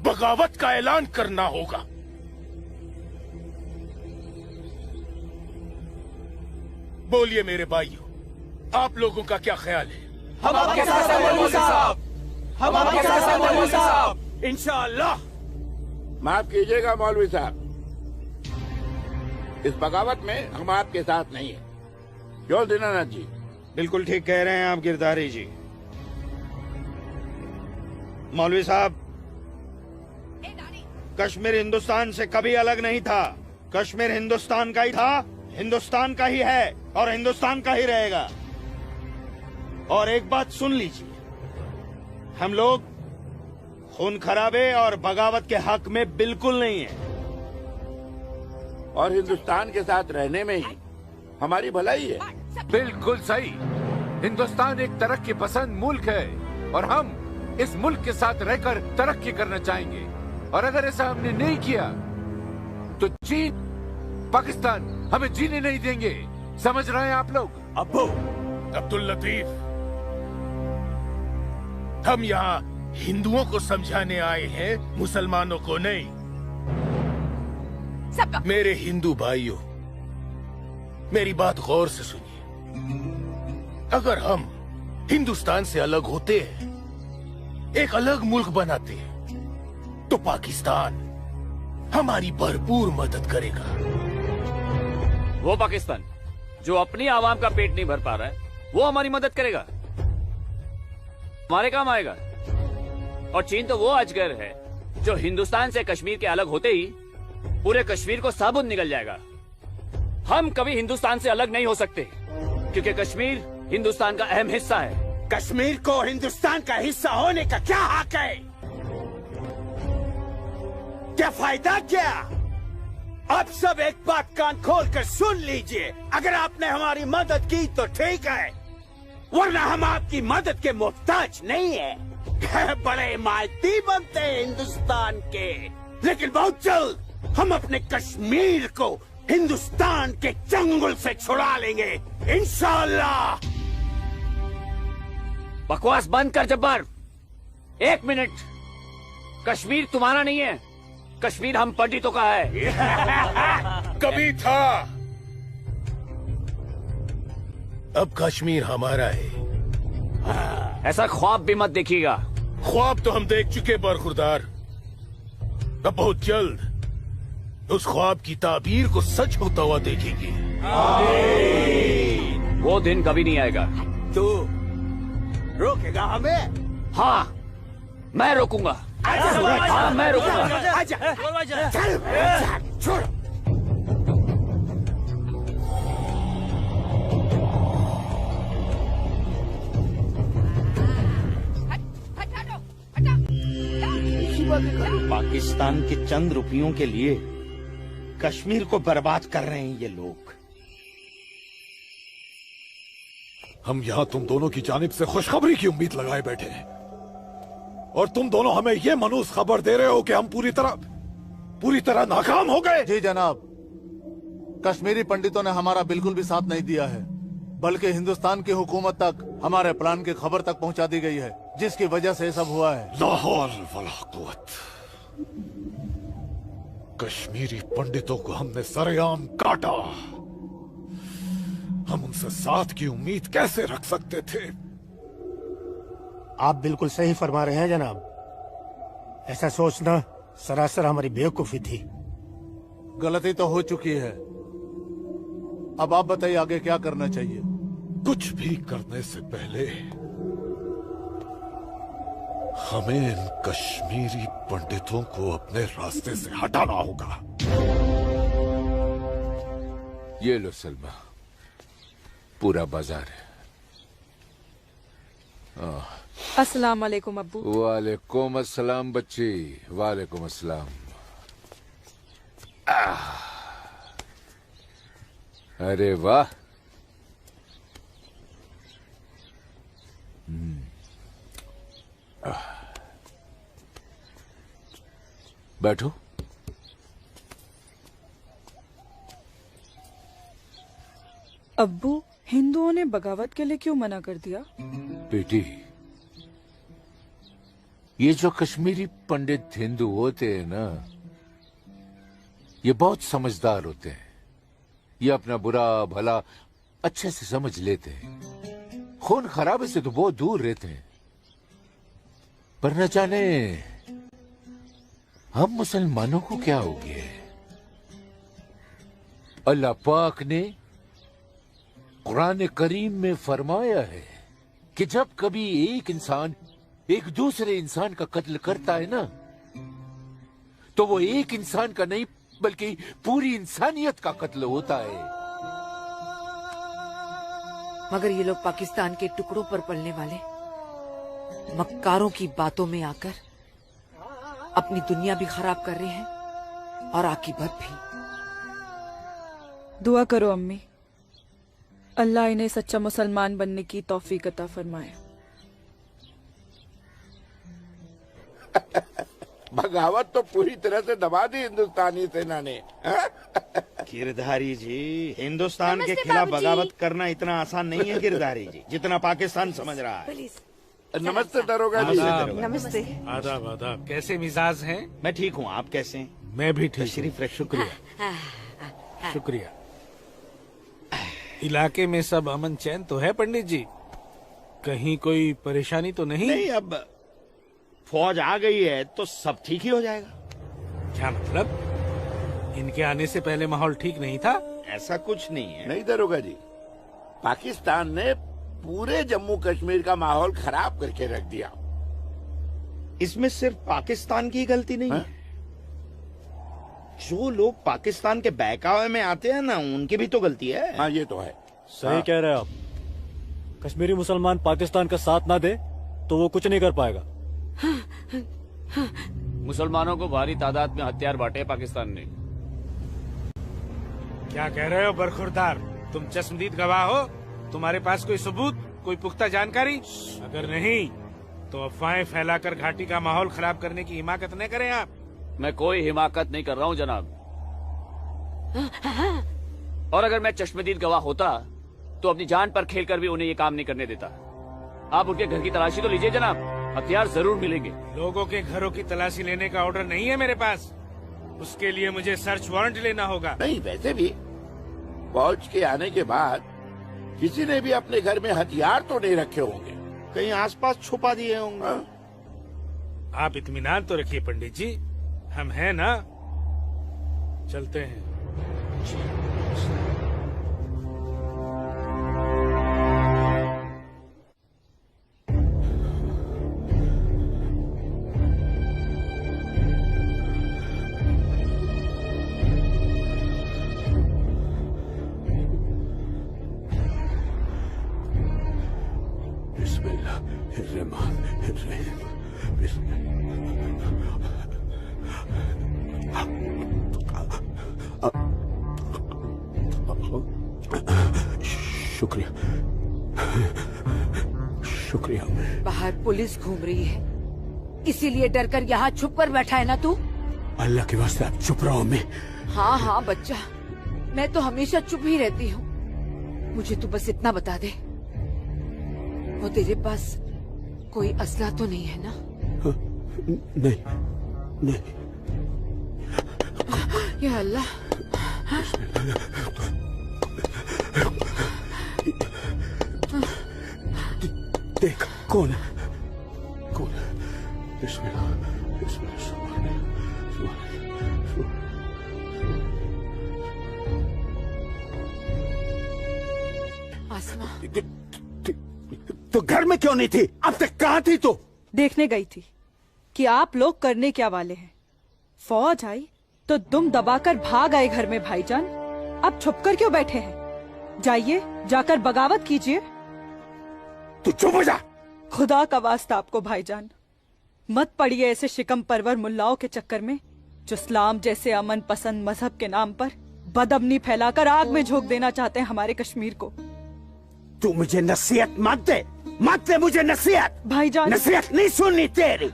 बगावत का ऐलान करना होगा। बोलिए मेरे भाइयों, आप लोगों का क्या ख्याल है? हम आपके साथ हैं मौलवी साहब, हम आपके साथ हैं मौलवी साहब, इंशाअल्लाह। माफ कीजिएगा मौलवी साहब, इस बगावत में हम आपके साथ नहीं है। क्यों दीनानाथ जी? बिल्कुल ठीक कह रहे हैं आप गिरधारी जी। मौलवी साहब, कश्मीर हिंदुस्तान से कभी अलग नहीं था। कश्मीर हिंदुस्तान का ही था, हिंदुस्तान का ही है और हिंदुस्तान का ही रहेगा। और एक बात सुन लीजिए, हम लोग खून खराबे और बगावत के हक में बिल्कुल नहीं है। और हिंदुस्तान के साथ रहने में ही हमारी भलाई है। बिल्कुल सही। हिंदुस्तान एक तरक्की पसंद मुल्क है और हम इस मुल्क के साथ रहकर तरक्की करना चाहेंगे। और अगर ऐसा हमने नहीं किया तो चीन, पाकिस्तान हमें जीने नहीं देंगे। समझ रहे हैं आप लोग? अब्बू अब्दुल लतीफ, हम यहाँ हिंदुओं को समझाने आए हैं, मुसलमानों को नहीं। मेरे हिंदू भाइयों, मेरी बात गौर से सुनिए। अगर हम हिंदुस्तान से अलग होते हैं, एक अलग मुल्क बनाते हैं, तो पाकिस्तान हमारी भरपूर मदद करेगा। वो पाकिस्तान जो अपनी आवाम का पेट नहीं भर पा रहा है, वो हमारी मदद करेगा, हमारे काम आएगा। और चीन तो वो अजगर है जो हिंदुस्तान से कश्मीर के अलग होते ही पूरे कश्मीर को साबुत निकल जाएगा। हम कभी हिंदुस्तान से अलग नहीं हो सकते, क्योंकि कश्मीर हिंदुस्तान का अहम हिस्सा है। कश्मीर को हिंदुस्तान का हिस्सा होने का क्या हक है? क्या फायदा क्या? अब सब एक बात कान खोल कर सुन लीजिए। अगर आपने हमारी मदद की तो ठीक है, वरना हम आपकी मदद के मोहताज नहीं है। बड़े हिमायती बनते हैं हिंदुस्तान के, लेकिन बहुत जल्द हम अपने कश्मीर को हिंदुस्तान के चंगुल से छुड़ा लेंगे, इंशाअल्लाह। बकवास बंद कर जब्बार। एक मिनट, कश्मीर तुम्हारा नहीं है, कश्मीर हम पंडितों का है। कभी था, अब कश्मीर हमारा है। ऐसा ख्वाब भी मत देखिएगा। ख्वाब तो हम देख चुके बरखुरदार। अब बहुत जल्द उस ख्वाब की ताबीर को सच होता हुआ देखेंगे। वो दिन कभी नहीं आएगा। तू रोकेगा हमें? हाँ, मैं रोकूंगा। हाँ, मैं रोकूंगा। आजा, चल, छोड़। पाकिस्तान के चंद रुपयों के लिए कश्मीर को बर्बाद कर रहे हैं ये लोग। हम यहाँ तुम दोनों की जानिब से खुशखबरी की उम्मीद लगाए बैठे हैं, और तुम दोनों हमें ये मनूस खबर दे रहे हो कि हम पूरी तरह नाकाम हो गए। जी जनाब, कश्मीरी पंडितों ने हमारा बिल्कुल भी साथ नहीं दिया है, बल्कि हिंदुस्तान की हुकूमत तक हमारे प्लान की खबर तक पहुंचा दी गई है, जिसकी वजह से ये सब हुआ है। ला हौल वला कुव्वत। कश्मीरी पंडितों को हमने सरेआम काटा। हम उनसे साथ की उम्मीद कैसे रख सकते थे? आप बिल्कुल सही फरमा रहे हैं जनाब। ऐसा सोचना सरासर हमारी बेवकूफी थी। गलती तो हो चुकी है, अब आप बताइए आगे क्या करना चाहिए। कुछ भी करने से पहले हमें इन कश्मीरी पंडितों को अपने रास्ते से हटाना होगा। ये लो सलमा, पूरा बाजार है। अस्सलाम वालेकुम अब्बू। वालेकुम अस्सलाम बच्ची, वालेकुम अस्सलाम। अरे वाह, बैठो। अब्बू, हिंदुओं ने बगावत के लिए क्यों मना कर दिया? बेटी, ये जो कश्मीरी पंडित हिंदू होते हैं ना, ये बहुत समझदार होते हैं। ये अपना बुरा भला अच्छे से समझ लेते हैं। खून खराबे से तो बहुत दूर रहते हैं। पर न जाने हम मुसलमानों को क्या हो गया है। अल्लाह पाक ने कुरान करीम में फरमाया है कि जब कभी एक इंसान एक दूसरे इंसान का कत्ल करता है ना, तो वो एक इंसान का नहीं बल्कि पूरी इंसानियत का कत्ल होता है। मगर ये लोग पाकिस्तान के टुकड़ों पर पलने वाले मक्कारों की बातों में आकर अपनी दुनिया भी खराब कर रहे हैं और आकीबत भी। दुआ करो अम्मी, अल्लाह इन्हें सच्चा मुसलमान बनने की तौफीक अता फरमाए। बगावत तो पूरी तरह से दबा दी हिंदुस्तानी सेना ने। गिरधारी जी, हिंदुस्तान के खिलाफ बगावत करना इतना आसान नहीं है गिरधारी जी, जितना पाकिस्तान समझ रहा है। नमस्ते दरोगा जी। नमस्ते। आदाब आदाब। कैसे मिजाज हैं? मैं ठीक हूँ, आप कैसे हैं? मैं भी ठीक। तशरीफ रखिए। शुक्रिया शुक्रिया। इलाके में सब अमन चैन तो है पंडित जी? कहीं कोई परेशानी तो नहीं? नहीं, अब फौज आ गई है तो सब ठीक ही हो जाएगा। क्या मतलब? इनके आने से पहले माहौल ठीक नहीं था? ऐसा कुछ नहीं है। नहीं दरोगा जी, पाकिस्तान ने पूरे जम्मू कश्मीर का माहौल खराब करके रख दिया। इसमें सिर्फ पाकिस्तान की गलती नहीं है। जो लोग पाकिस्तान के बहकावे में आते हैं ना, उनकी भी तो गलती है। हाँ, ये तो है। सही कह रहे हैं आप। कश्मीरी मुसलमान पाकिस्तान का साथ ना दे तो वो कुछ नहीं कर पाएगा। मुसलमानों को भारी तादाद में हथियार बांटे पाकिस्तान ने। क्या कह रहे हो बरखुरदार? तुम चश्मदीद गवाह हो? तुम्हारे पास कोई सबूत, कोई पुख्ता जानकारी? अगर नहीं तो अफवाहें फैलाकर घाटी का माहौल खराब करने की हिमाकत न करें आप। मैं कोई हिमाकत नहीं कर रहा हूँ जनाब। और अगर मैं चश्मदीद गवाह होता तो अपनी जान पर खेलकर भी उन्हें ये काम नहीं करने देता। आप उनके घर की तलाशी तो लीजिए जनाब, हथियार जरूर मिलेंगे। लोगों के घरों की तलाशी लेने का ऑर्डर नहीं है मेरे पास। उसके लिए मुझे सर्च वारंट लेना होगा। नहीं, वैसे भी फौज के आने के बाद किसी ने भी अपने घर में हथियार तो नहीं रखे होंगे, कहीं आसपास छुपा दिए होंगे। आप इत्मीनान तो रखिए पंडित जी, हम हैं ना। चलते हैं। शुक्रिया शुक्रिया। बाहर पुलिस घूम रही है, इसीलिए डर कर यहाँ छुप कर बैठा है ना तू? अल्लाह के वास्ते आप चुप रहो। मैं हाँ हाँ बच्चा, मैं तो हमेशा चुप ही रहती हूँ। मुझे तू बस इतना बता दे, वो तेरे पास कोई असला तो नहीं है ना? नहीं नहीं। या अल्लाह। देख कौन है, कौन है? बिस्मिल्लाह बिस्मिल्लाह। आसमा, तो घर में क्यों नहीं थी? अब तक कहाँ थी तू? देखने गई थी कि आप लोग करने क्या वाले हैं। फौज आई तो दुम दबाकर भाग आए घर में भाईजान। अब छुपकर क्यों बैठे हैं? जाइए, जाकर बगावत कीजिए। तू चुप हो जा। खुदा का वास्ता आपको भाईजान, मत पड़िए ऐसे शिकम परवर मुल्लाओं के चक्कर में, जो इस्लाम जैसे अमन पसंद मजहब के नाम पर बदअमनी फैलाकर आग में झोंक देना चाहते हैं हमारे कश्मीर को। तू मुझे नसीहत मत दे, मत दे मुझे नसीहत। भाईजान, नसीहत नहीं सुननी तेरी।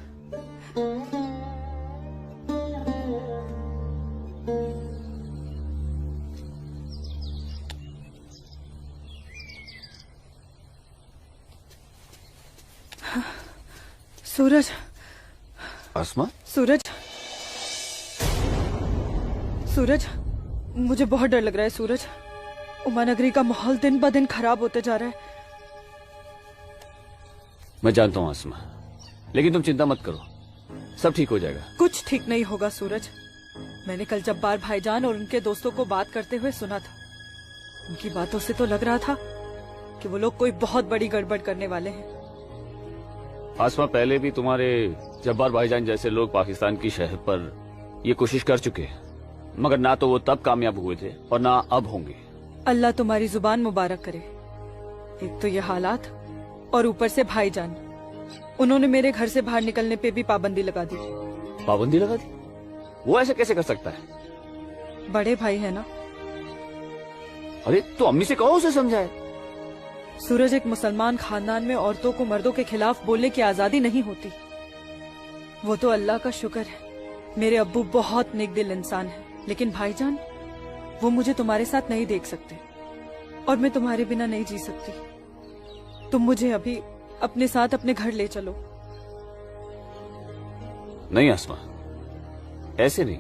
सूरज, आसमा, सूरज, सूरज, मुझे बहुत डर लग रहा है सूरज। उमानगरी का माहौल दिन ब दिन खराब होते जा रहा है। मैं जानता हूँ आसमा, लेकिन तुम चिंता मत करो, सब ठीक हो जाएगा। कुछ ठीक नहीं होगा सूरज। मैंने कल जब्बार भाईजान और उनके दोस्तों को बात करते हुए सुना था। उनकी बातों से तो लग रहा था कि वो लोग कोई बहुत बड़ी गड़बड़ करने वाले हैं। आसमा, पहले भी तुम्हारे जब्बार भाईजान जैसे लोग पाकिस्तान की शहर पर ये कोशिश कर चुके हैं, मगर ना तो वो तब कामयाब हुए थे और ना अब होंगे। अल्लाह तुम्हारी जुबान मुबारक करे। एक तो ये हालात और ऊपर से भाईजान, उन्होंने मेरे घर से बाहर निकलने पे भी पाबंदी लगा दी। पाबंदी लगा दी? वो ऐसे कैसे कर सकता है? बड़े भाई है ना। अरे तो अम्मी से कहो, उसे समझाए। सूरज, एक मुसलमान खानदान में औरतों को मर्दों के खिलाफ बोलने की आजादी नहीं होती। वो तो अल्लाह का शुक्र है, मेरे अब्बू बहुत नेक दिल इंसान है, लेकिन भाईजान वो मुझे तुम्हारे साथ नहीं देख सकते और मैं तुम्हारे बिना नहीं जी सकती। तुम मुझे अभी अपने साथ अपने घर ले चलो। नहीं आसमा, ऐसे नहीं।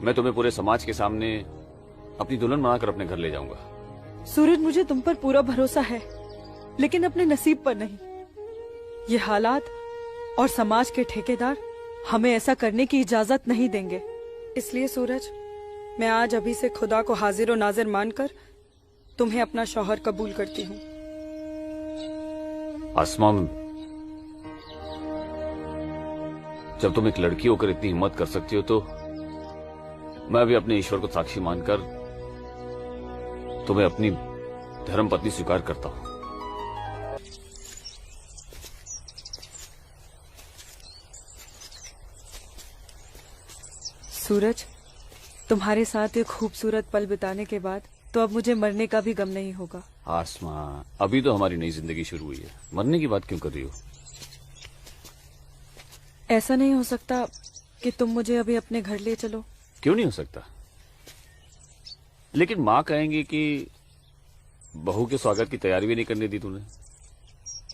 मैं तुम्हें पूरे समाज के सामने अपनी दुल्हन बनाकर अपने घर ले जाऊंगा। सूरज, मुझे तुम पर पूरा भरोसा है, लेकिन अपने नसीब पर नहीं। ये हालात और समाज के ठेकेदार हमें ऐसा करने की इजाजत नहीं देंगे। इसलिए सूरज, मैं आज अभी से खुदा को हाजिर और नाजिर मानकर तुम्हें अपना शौहर कबूल करती हूँ। आसमा, जब तुम एक लड़की होकर इतनी हिम्मत कर सकती हो, तो मैं भी अपने ईश्वर को साक्षी मानकर तुम्हें अपनी धर्म पत्नी स्वीकार करता हूं। सूरज, तुम्हारे साथ एक खूबसूरत पल बिताने के बाद तो अब मुझे मरने का भी गम नहीं होगा। आसमा, अभी तो हमारी नई जिंदगी शुरू हुई है, मरने की बात क्यों कर रही हो? ऐसा नहीं हो सकता कि तुम मुझे अभी अपने घर ले चलो? क्यों नहीं हो सकता? लेकिन माँ कहेंगी कि बहू के स्वागत की तैयारी भी नहीं करने दी तूने,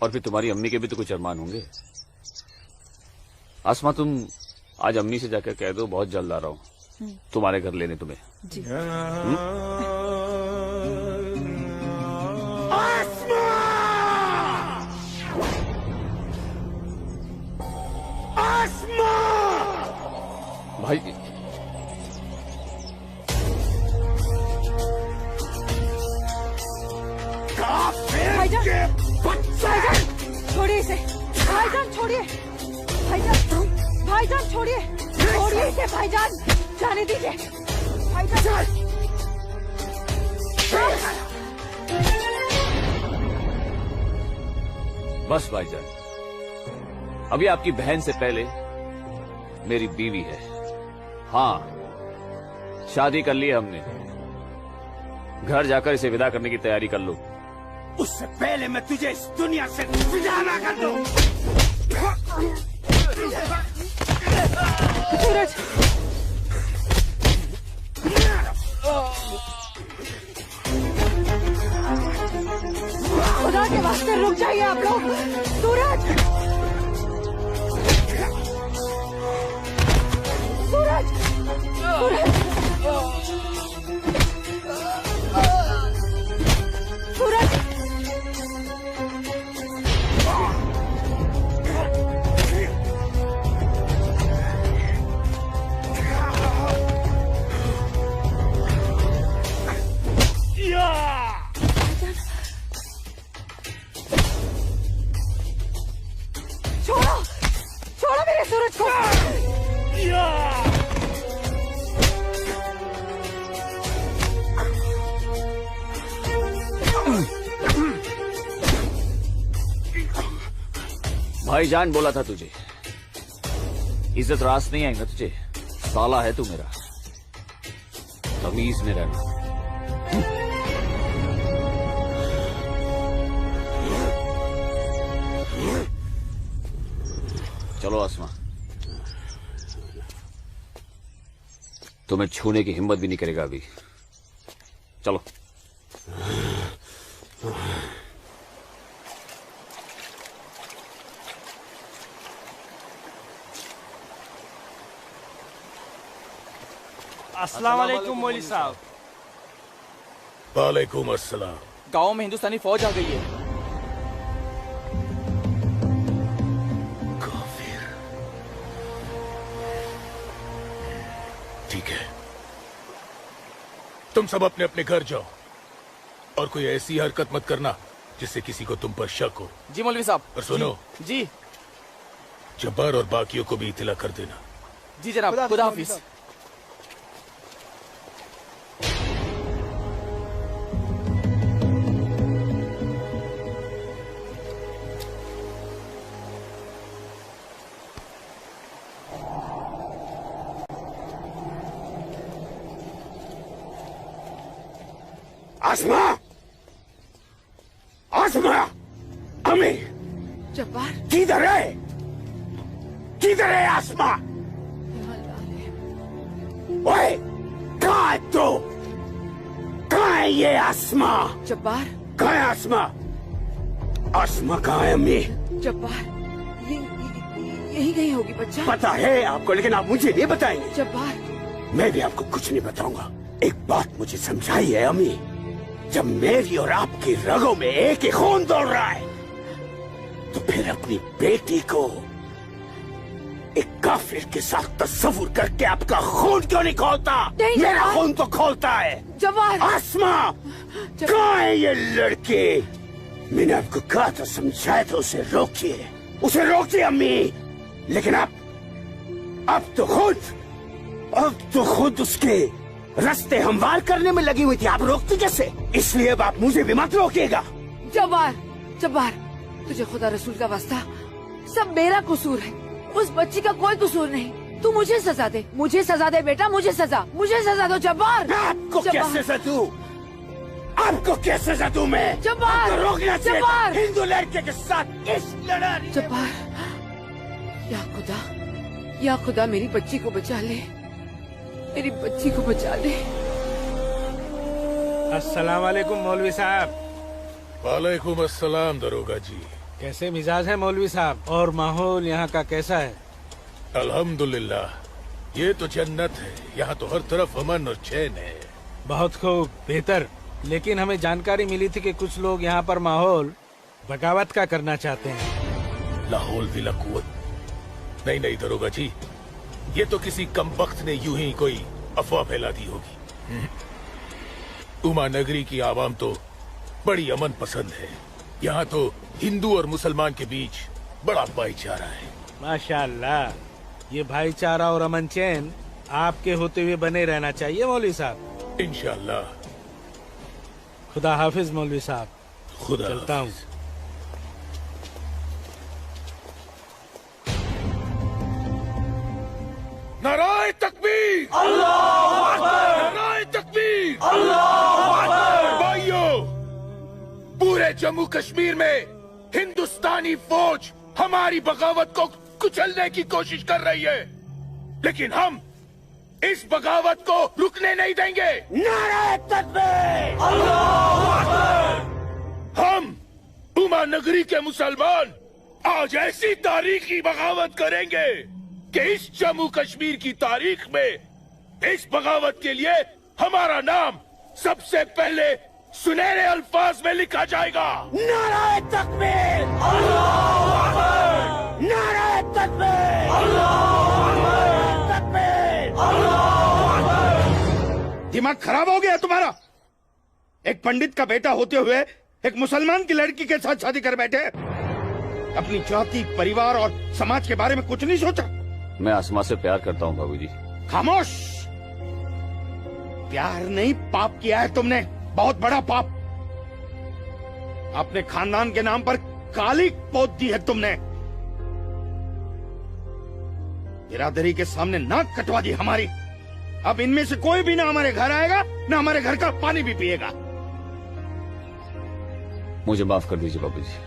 और फिर तुम्हारी अम्मी के भी तो कुछ अरमान होंगे। आसमा, तुम आज अम्मी से जाकर कह दो बहुत जल्द आ रहा हूँ तुम्हारे घर लेने तुम्हें। जी। भाई, भाईजान, छोड़िए इसे। भाईजान छोड़िए, भाईजान छोड़िए, छोड़िए इसे भाईजान, जाने दीजिए भाईजान। बस भाईजान, अभी आपकी बहन से पहले मेरी बीवी है। हाँ, शादी कर ली है हमने। घर जाकर इसे विदा करने की तैयारी कर लो। उससे पहले मैं तुझे इस दुनिया से विदा ना कर दूं। सूरज, खुदा के वास्ते रुक जाइए आप लोग। सूरज, सूरज, सूरज, सूरज, छोड़ो, छोड़ो मेरे सूरज को। भाईजान बोला था तुझे, इज्जत रास नहीं आएगा तुझे। साला है तू मेरा, तमीज में रहना। चलो आसमा, तुम्हें छूने की हिम्मत भी नहीं करेगा अभी। चलो। अस्सलाम वालेकुम मौलवी साहब। वालेकुम अस्सलाम। गांव में हिंदुस्तानी फौज आ गई है। ठीक है, तुम सब अपने अपने घर जाओ और कोई ऐसी हरकत मत करना जिससे किसी को तुम पर शक हो। जी मौलवी साहब। और सुनो जी जब्बार और बाकियों को भी इत्तला कर देना। जी जनाब, खुदा हाफिज। आसमा, आसमा, अम्मी, जब्बार, किधर है? किधर है आसमा? ओए, कहाँ है तू? कहाँ है ये आसमा? जब्बार, कहाँ है आसमा? आसमा कहाँ है अम्मी? जब्बार, यही गई होगी बच्चा। पता है आपको, लेकिन आप मुझे नहीं बताएंगे। जब्बार, मैं भी आपको कुछ नहीं बताऊंगा। एक बात मुझे समझाई है अम्मी, जब मेरी और आपकी रगों में एक ही खून दौड़ रहा है तो फिर अपनी बेटी को एक काफिर के साथ तस्वुर करके आपका खून क्यों नहीं खोलता? मेरा खून तो खोलता है। जवान, आसमा, कहाँ है ये लड़की? मैंने आपको कहा था, समझाया था, उसे रोकिए, उसे रोकिए अम्मी। लेकिन अब तो खुद उसके रास्ते हमवार करने में लगी हुई थी। आप रोकती कैसे? इसलिए अब आप मुझे भी मत रोकिएगा। जब्बार, जब्बार, तुझे खुदा रसूल का वास्ता, सब मेरा कसूर है, उस बच्ची का कोई कसूर नहीं। तू मुझे सजा दे, मुझे सजा दे बेटा, मुझे सजा दो जब्बार। आपको क्या सजा दूं? आपको क्या सजा दूं मैं? जब्बार, आपको रोकना चाहिए जब्बार, हिंदू लड़के के साथ इस लड़ाई। जब्बार, या खुदा मेरी बच्ची को बचा ले, मेरी बच्ची को बचा ले। अस्सलाम वालेकुम मौलवी साहब। वालेकुम अस्सलाम दरोगा जी। कैसे मिजाज है मौलवी साहब, और माहौल यहाँ का कैसा है? अल्हम्दुलिल्लाह, ये तो जन्नत है। यहाँ तो हर तरफ अमन और चैन है। बहुत खूब, बेहतर। लेकिन हमें जानकारी मिली थी कि कुछ लोग यहाँ पर माहौल बगावत का करना चाहते हैं। लाहौल विला कुव्वत। नहीं दरोगा जी, ये तो किसी कमबख्त ने यूं ही कोई अफवाह फैला दी होगी। उमा नगरी की आवाम तो बड़ी अमन पसंद है। यहाँ तो हिंदू और मुसलमान के बीच बड़ा भाईचारा है। माशाअल्लाह, ये भाईचारा और अमन चैन आपके होते हुए बने रहना चाहिए मौलवी साहब। इंशाअल्लाह। खुदा हाफिज मौलवी साहब। खुदा चलता हूँ। नाराए तकबीर, अल्लाहू अकबर, नाराए तकबीर, अल्लाहू अकबर। भाइयों, पूरे जम्मू कश्मीर में हिंदुस्तानी फौज हमारी बगावत को कुचलने की कोशिश कर रही है, लेकिन हम इस बगावत को रुकने नहीं देंगे। नाराए तकबीर, अल्लाहू अकबर। हम उमा नगरी के मुसलमान आज ऐसी तारीखी बगावत करेंगे कि इस जम्मू कश्मीर की तारीख में इस बगावत के लिए हमारा नाम सबसे पहले सुनहरे अल्फाज में लिखा जाएगा। नाराए तकबीर, अल्लाहू अकबर, नाराए तकबीर, अल्लाहू अकबर, तकबीर, अल्लाहू अकबर। दिमाग खराब हो गया तुम्हारा? एक पंडित का बेटा होते हुए एक मुसलमान की लड़की के साथ शादी कर बैठे। अपनी जाति, परिवार और समाज के बारे में कुछ नहीं सोचा? मैं आसमा से प्यार करता हूँ बाबूजी। खामोश। प्यार नहीं, पाप किया है तुमने, बहुत बड़ा पाप। अपने खानदान के नाम पर काली पोत दी है तुमने। बिरादरी के सामने नाक कटवा दी हमारी। अब इनमें से कोई भी ना हमारे घर आएगा, ना हमारे घर का पानी भी पिएगा। मुझे माफ कर दीजिए बाबूजी,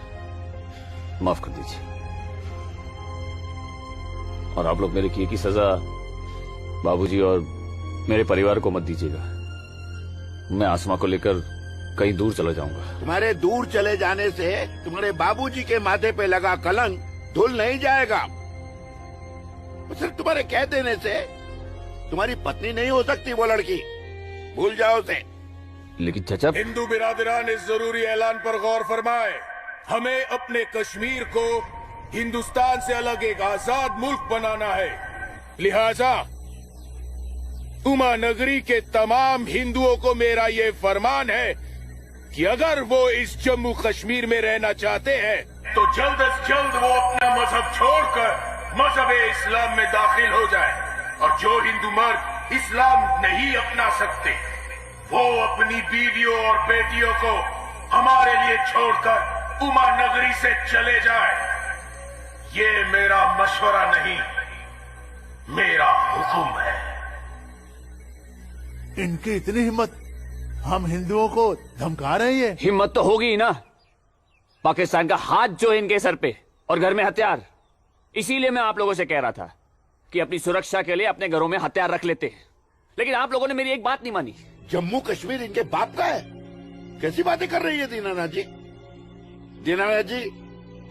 माफ कर दीजिए। और आप लोग मेरे किए की सजा बाबूजी और मेरे परिवार को मत दीजिएगा। मैं आसमा को लेकर कहीं दूर चला जाऊंगा। तुम्हारे दूर चले जाने से तुम्हारे बाबूजी के माथे पे लगा कलंक धुल नहीं जाएगा। सिर्फ तुम्हारे कह देने से तुम्हारी पत्नी नहीं हो सकती वो लड़की, भूल जाओ उसे। लेकिन चाचा, हिंदू बिरादरान इस जरूरी ऐलान पर गौर फरमाए। हमें अपने कश्मीर को हिंदुस्तान से अलग एक आजाद मुल्क बनाना है। लिहाजा उमा नगरी के तमाम हिंदुओं को मेरा ये फरमान है कि अगर वो इस जम्मू कश्मीर में रहना चाहते हैं तो जल्द से जल्द वो अपना मजहब छोड़कर मजहब इस्लाम में दाखिल हो जाए। और जो हिंदू मर्द इस्लाम नहीं अपना सकते वो अपनी बीवियों और बेटियों को हमारे लिए छोड़कर उमा नगरी से चले जाए। ये मेरा मशवरा नहीं, मेरा हुक्म है। इनकी इतनी हिम्मत, हम हिंदुओं को धमका रहे हैं। ये हिम्मत तो होगी ही ना। पाकिस्तान का हाथ जो है इनके सर पे और घर में हथियार। इसीलिए मैं आप लोगों से कह रहा था कि अपनी सुरक्षा के लिए अपने घरों में हथियार रख लेते हैं, लेकिन आप लोगों ने मेरी एक बात नहीं मानी। जम्मू कश्मीर इनके बाप का है? कैसी बातें कर रही है दीनानाथ जी? दीनानाथ जी,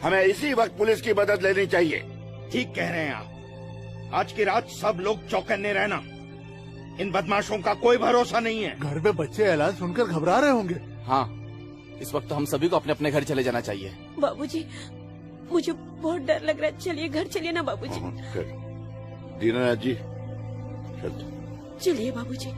हमें इसी वक्त पुलिस की मदद लेनी चाहिए। ठीक कह रहे हैं आप। आज की रात सब लोग चौकन्ने रहना। इन बदमाशों का कोई भरोसा नहीं है। घर में बच्चे ऐलान सुनकर घबरा रहे होंगे। हाँ, इस वक्त हम सभी को अपने अपने घर चले जाना चाहिए। बाबूजी, मुझे बहुत डर लग रहा है। चलिए घर चलिए ना बाबूजी। दीनानाथ जी, चलिए बाबूजी।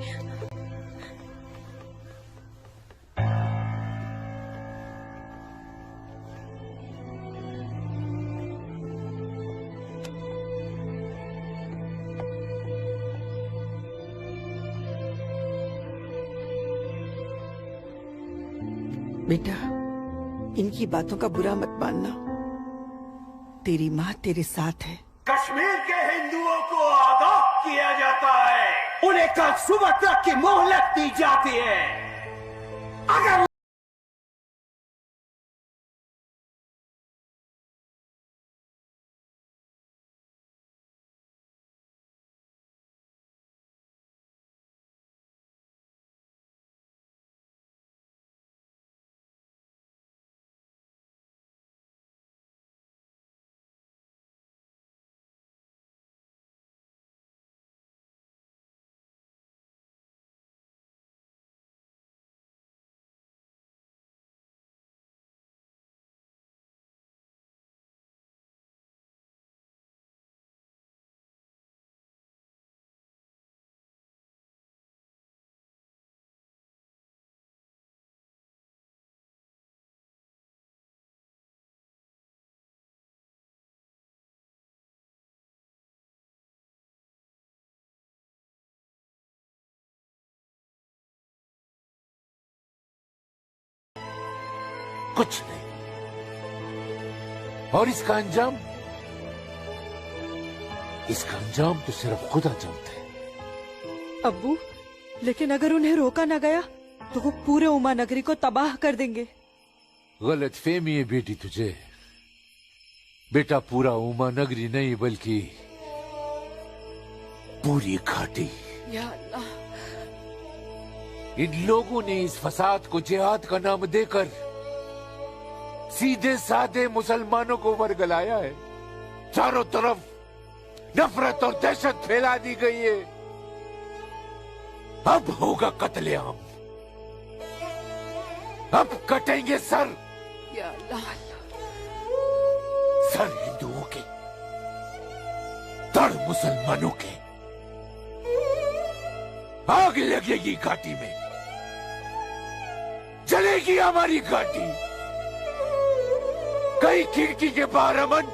बेटा, इनकी बातों का बुरा मत मानना। तेरी माँ तेरे साथ है। कश्मीर के हिंदुओं को आगाह किया जाता है, उन्हें कल सुबह तक की मोहलत दी जाती है। अगर कुछ नहीं, और इसका अंजाम तो सिर्फ खुदा जानते हैं। अब्बू, लेकिन अगर उन्हें रोका न गया तो वो पूरे उमा नगरी को तबाह कर देंगे। गलत फहमी है बेटी तुझे। बेटा, पूरा उमा नगरी नहीं बल्कि पूरी घाटी। या अल्लाह, इन लोगों ने इस फसाद को जिहाद का नाम देकर सीधे साधे मुसलमानों को वर्गलाया है। चारों तरफ नफरत और दहशत फैला दी गई है। अब होगा कत्लेआम, अब कटेंगे सर। या अल्लाह, सर हिंदुओं के, धड़ मुसलमानों के। आग लगेगी घाटी में, जलेगी हमारी घाटी। कई खिड़की के बाहर अमन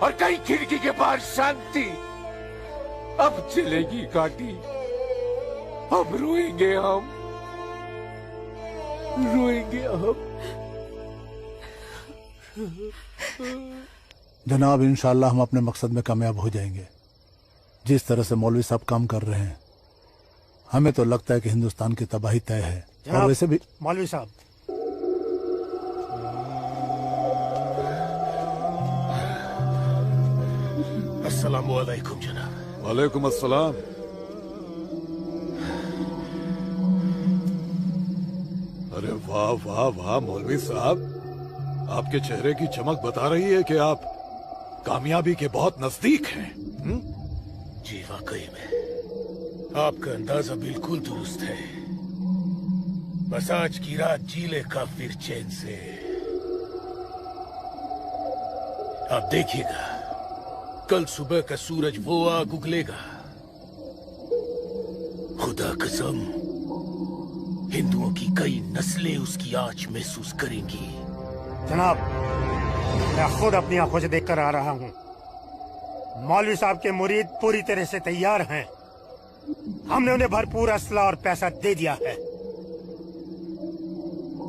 और कई खिड़की के बाहर शांति। अब चलेगी घाटी, अब रोएंगे हम, रोएंगे हम। जनाब, इंशाल्लाह हम अपने मकसद में कामयाब हो जाएंगे। जिस तरह से मौलवी साहब काम कर रहे हैं, हमें तो लगता है कि हिंदुस्तान की तबाही तय है। और वैसे भी मौलवी साहब, अस्सलामु अलैकुम जनाब। वालेकुम अस्सलाम। अरे वाह वाह वाह मौलवी साहब, आपके चेहरे की चमक बता रही है कि आप कामयाबी के बहुत नजदीक हैं। जी वाकई में आपका अंदाजा बिल्कुल दुरुस्त है। बस आज की रात जी ले काफिर चैन से। आप देखिएगा, कल सुबह का सूरज वो आग उगलेगा। खुदा कसम, हिंदुओं की कई नस्लें उसकी आंच महसूस करेंगी। जनाब, मैं खुद अपनी आंखों से देखकर आ रहा हूँ। मौलवी साहब के मुरीद पूरी तरह से तैयार हैं। हमने उन्हें भरपूर असला और पैसा दे दिया है।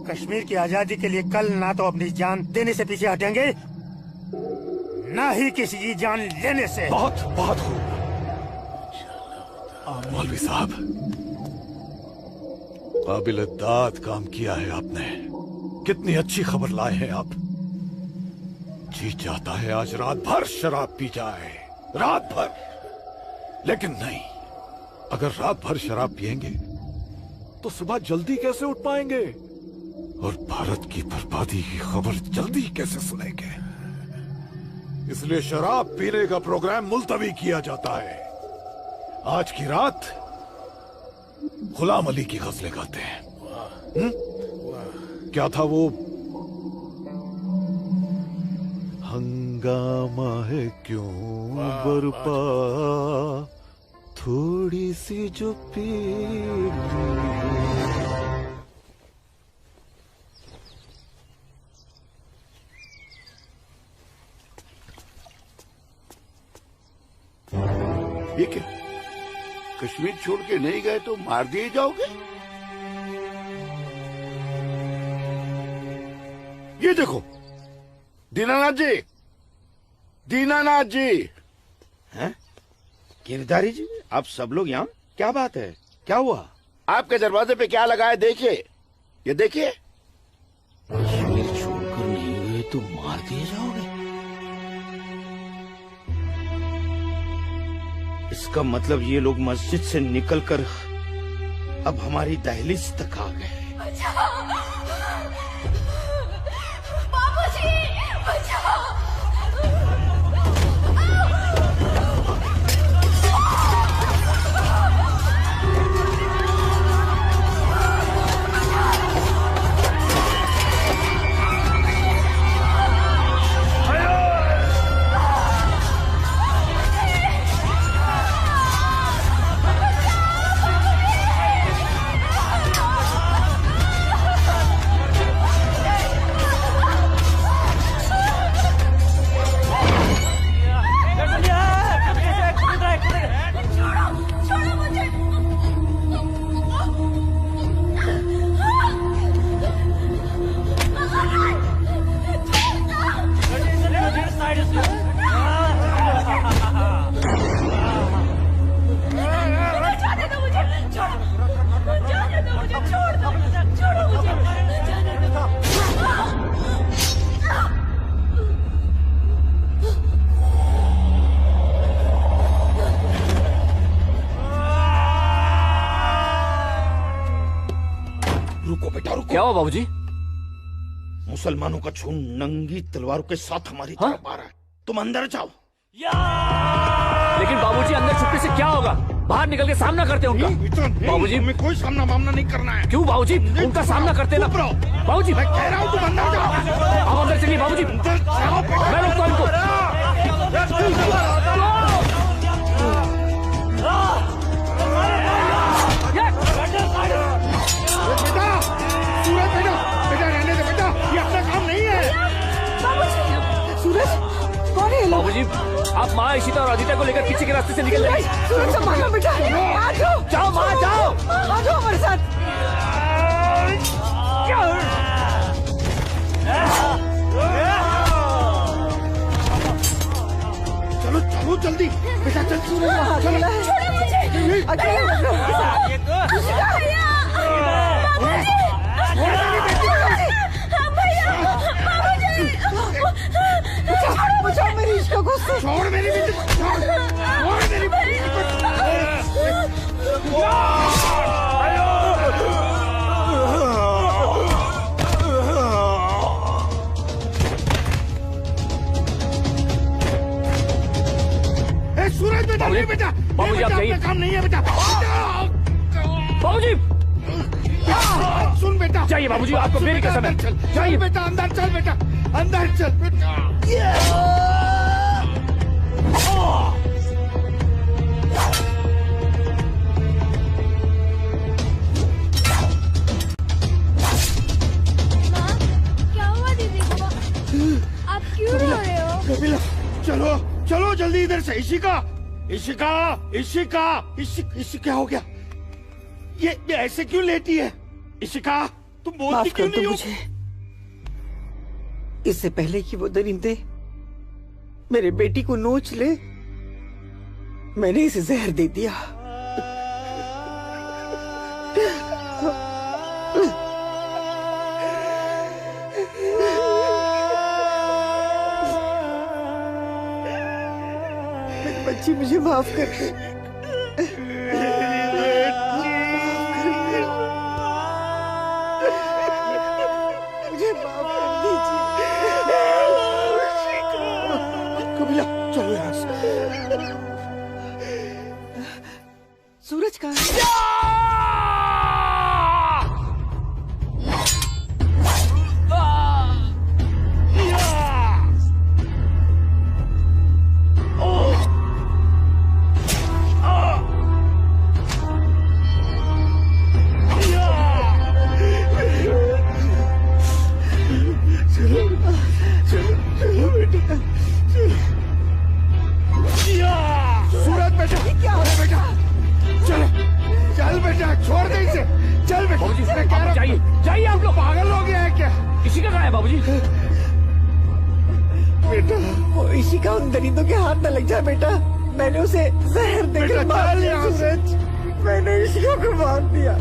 कश्मीर की आजादी के लिए कल ना तो अपनी जान देने से पीछे हटेंगे, ना ही किसी की जान लेने से। बहुत बहुत खूब मौलवी साहब, काबिल दाद काम किया है आपने। कितनी अच्छी खबर लाए हैं आप। जी चाहता है आज रात भर शराब पी जाए, रात भर। लेकिन नहीं, अगर रात भर शराब पिएंगे तो सुबह जल्दी कैसे उठ पाएंगे और भारत की बर्बादी की खबर जल्दी कैसे सुनेंगे। इसलिए शराब पीने का प्रोग्राम मुलतवी किया जाता है। आज की रात गुलाम अली की गजलें गाते हैं। क्या था वो? हंगामा है क्यों बरपा, थोड़ी सी जो पीड़। ये क्या? कश्मीर छोड़ के नहीं गए तो मार दिए जाओगे? ये देखो, दीनानाथ जी, दीनानाथ जी। हैं? गिरधारी जी, आप सब लोग यहाँ? क्या बात है, क्या हुआ? आपके दरवाजे पे क्या लगा है देखिए, ये देखिए। कश्मीर छोड़कर नहीं गए तो मार दिए जाओगे? इसका मतलब ये लोग मस्जिद से निकलकर अब हमारी दहलीज तक आ गए। बाबूजी, बचाओ! क्या हुआ बाबूजी? मुसलमानों का खून नंगी तलवारों के साथ हमारी तरफ आ रहा है। तुम अंदर जाओ। लेकिन बाबूजी, अंदर छुपने से क्या होगा? बाहर निकल के सामना करते हैं उनका। बाबूजी, हमें कोई सामना मामला नहीं करना है। क्यों बाबूजी? उनका सामना करते ना। बाबूजी, मैं कह रहा हूँ तुम अंदर जाओ। आप अंदर चलिए बाबूजी। मैं रोकता हूँ इनको। बेटा रहने दे बेटा, ये अपना काम नहीं है। सूरज, कौन है? बाबूजी, आप माँ इशिता और आदित्य को लेकर पीछे के रास्ते से निकल जाइए। सूरज संभालो बेटा, आ जाओ। जाओ माँ, जाओ। आ जाओ हमारे साथ। चलो चलो जल्दी बेटा, चल। अकेला है, अकेला बचाओ मेरी इश्क को। छोड़ मेरी बेटी को, छोड़ मेरी बेटी को। सूरज बेटा, नहीं बेटा, बाबूजी आप जाइए। काम नहीं है बेटा। बाबूजी सुन बेटा, जाइए बाबूजी, आपको मेरी कसम है। जाइए बेटा, अंदर चल बेटा, अंदर चल बेटा। क्या हुआ दीदी को? आप क्यों रो रहे हो? कपिला, चलो चलो जल्दी इधर से। इशिका, इशिका, इशिका, क्या हो गया? ये ऐसे क्यों लेटी है? इशिका, तुम बोलती क्यों नहीं हो? मुझे इससे पहले कि वो दरिंदे मेरे बेटी को नोच ले, मैंने इसे जहर दे दिया। मेरी बच्ची, मुझे माफ कर दे। मुझे माफ कर दीजिए। कपिला, चलो यहाँ से। सूरज कहाँ है? सूरज बेटा, क्या हो बेटा? चलो, चल बेटा, छोड़ दे इसे। चल बेटा। बाबूजी, जाइए जाइए, आप लोग पागल हो गया है क्या? इसी का कहाँ है बाबूजी? बेटा, वो इसी का उन दरिंदों के हाथ न लग जाए बेटा। मैंने उसे जहर देकर मार दिया। सूरज, मैंने इशिका को मार दिया।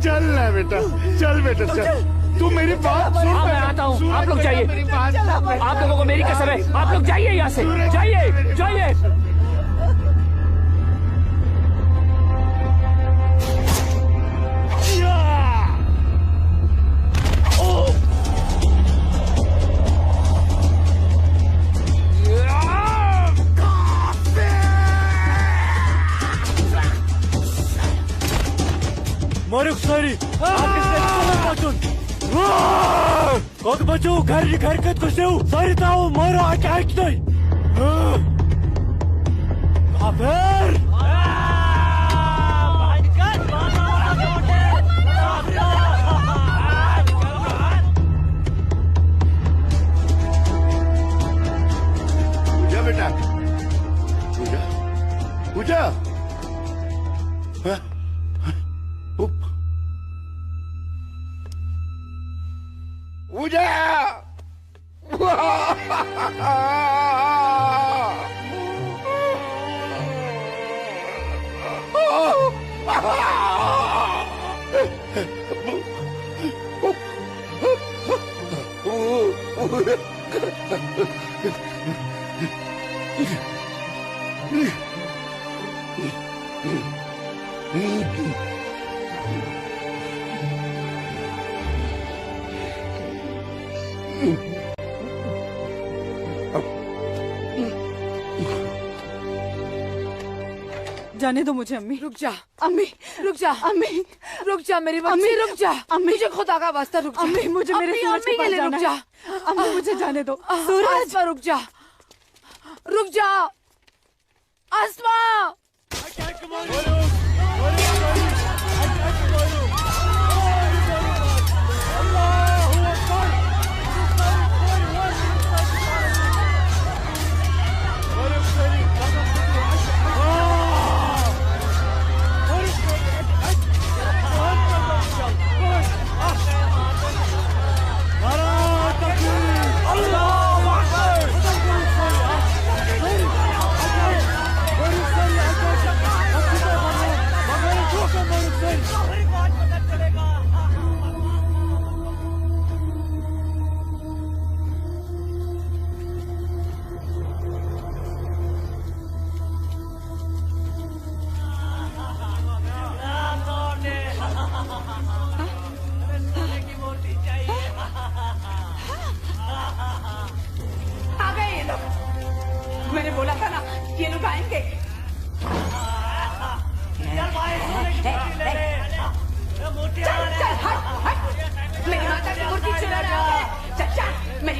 चल ना बेटा, चल बेटा, चल। तू मेरी बात सुन। हाँ, मैं आता हूँ, आप लोग जाइए। आप लोगों को मेरी कसम है, आप लोग जाइए यहाँ से। जाइए जाइए। Moruk sari, kok baju घर हरकत को सेव सारी ताऊ मारा अटैक नहीं काफिर पूजा बेटा, पूजा, पूजा, पूजा, जाने दो मुझे अम्मी। रुक जा अम्मी, रुक जा अम्मी, रुक जा मेरी बच्ची, अम्मी, रुक जा अम्मी, मुझे खुदा का वास्ता रुक जा अम्मी, मुझे मेरे सूरज अम्मी के पास के लिए जाना रुक जा है। अम्मी, मुझे जाने दो। सूरज, आसमा रुक जा, रुक जा आसमा। आ गए ये लोग, मैंने बोला था ना ये लोग आएंगे।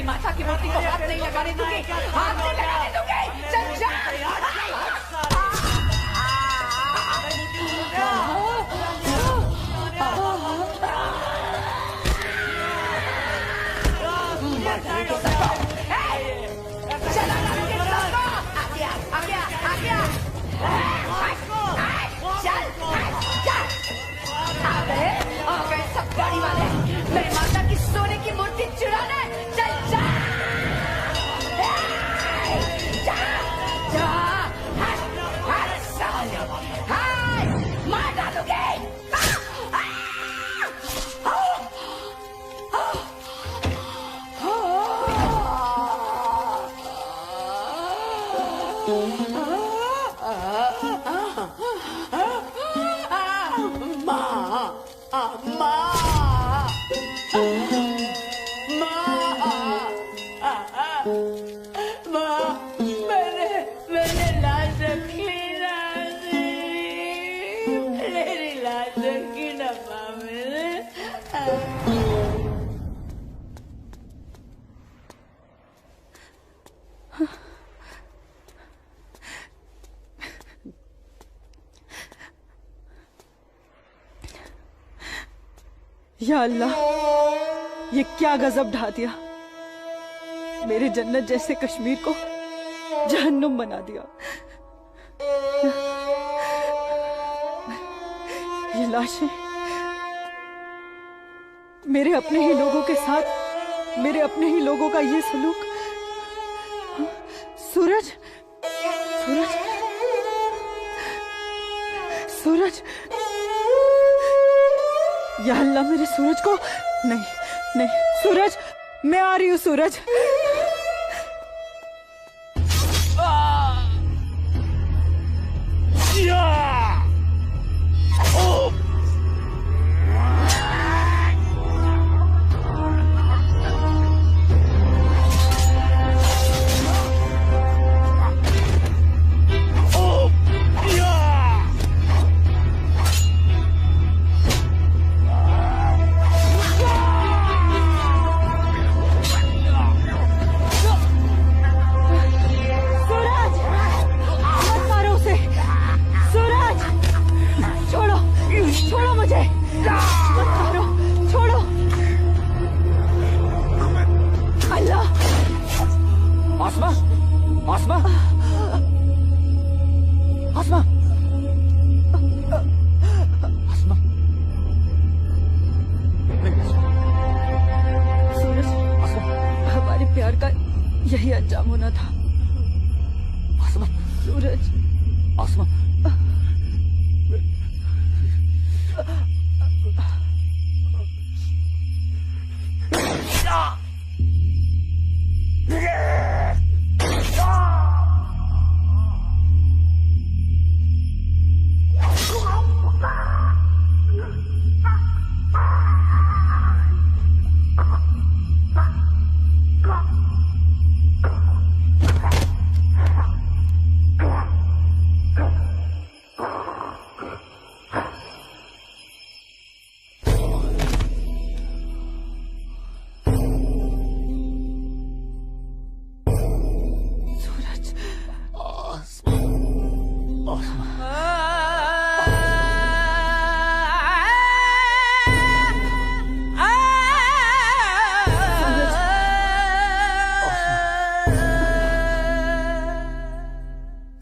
तेरी माता की मूर्ति को हाथ नहीं लगाने दूंगी, हाथ नहीं लगाने दूंगी। चल जा। चला आ गया, आ गया, आ गया। चल, चल। आ गए सब गाड़ी वाले, मेरी माता की सोने की मूर्ति चुराने। चल जा, जा, जा। मार डालोगे। मैंने लाश रखी ना, मेरी लाश रखी ना माँ मैंने। या अल्लाह, ये क्या गजब ढा दिया। मेरे जन्नत जैसे कश्मीर को जहन्नुम बना दिया। ये लाशें मेरे अपने ही लोगों के साथ, मेरे अपने ही लोगों का ये सलूक। सूरज, सूरज, सूरज, या अल्लाह, मेरे सूरज को नहीं, नहीं, सूरज, मैं आ रही हूँ सूरज। यही अंजाम होना था। सूरज,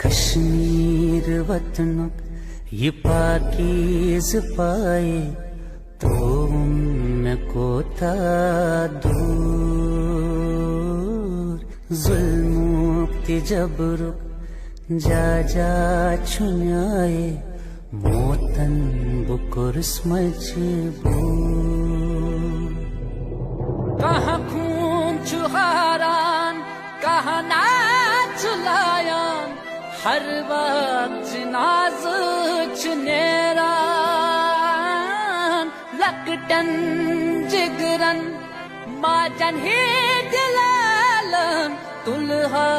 कश्मीर वतन ये पाकीज़ पाए तो उनको था दूर जुल्म के जबर जा जा छुनाए मोतन बुकुर्स मजबूर कहाँ खून चुहारान कहाँ नाच लायान हर वक्त नाज चुनेरान लकटन जिगरन माजन ही दिलालन तुलहा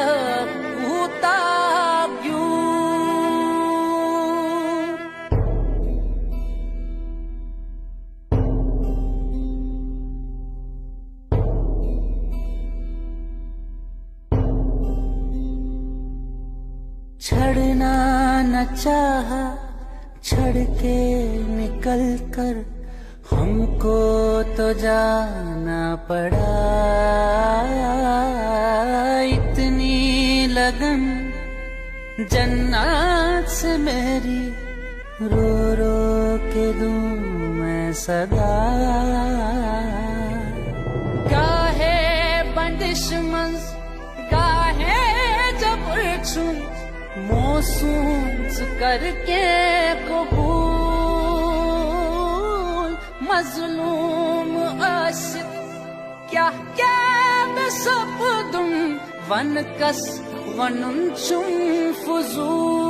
ऊता छड़ना न चाहा, छड़ के निकल कर हमको तो जाना पड़ा। इतनी लगन जन्नत से मेरी, रो रो के दूं मैं सदा। गाहे बंदिश मंज गाहे जबर चुन, मौसूम करके कबूल। मजलूम आशिक क्या क्या बेसब्दुम, वन कस वनुन चुम फुजूल।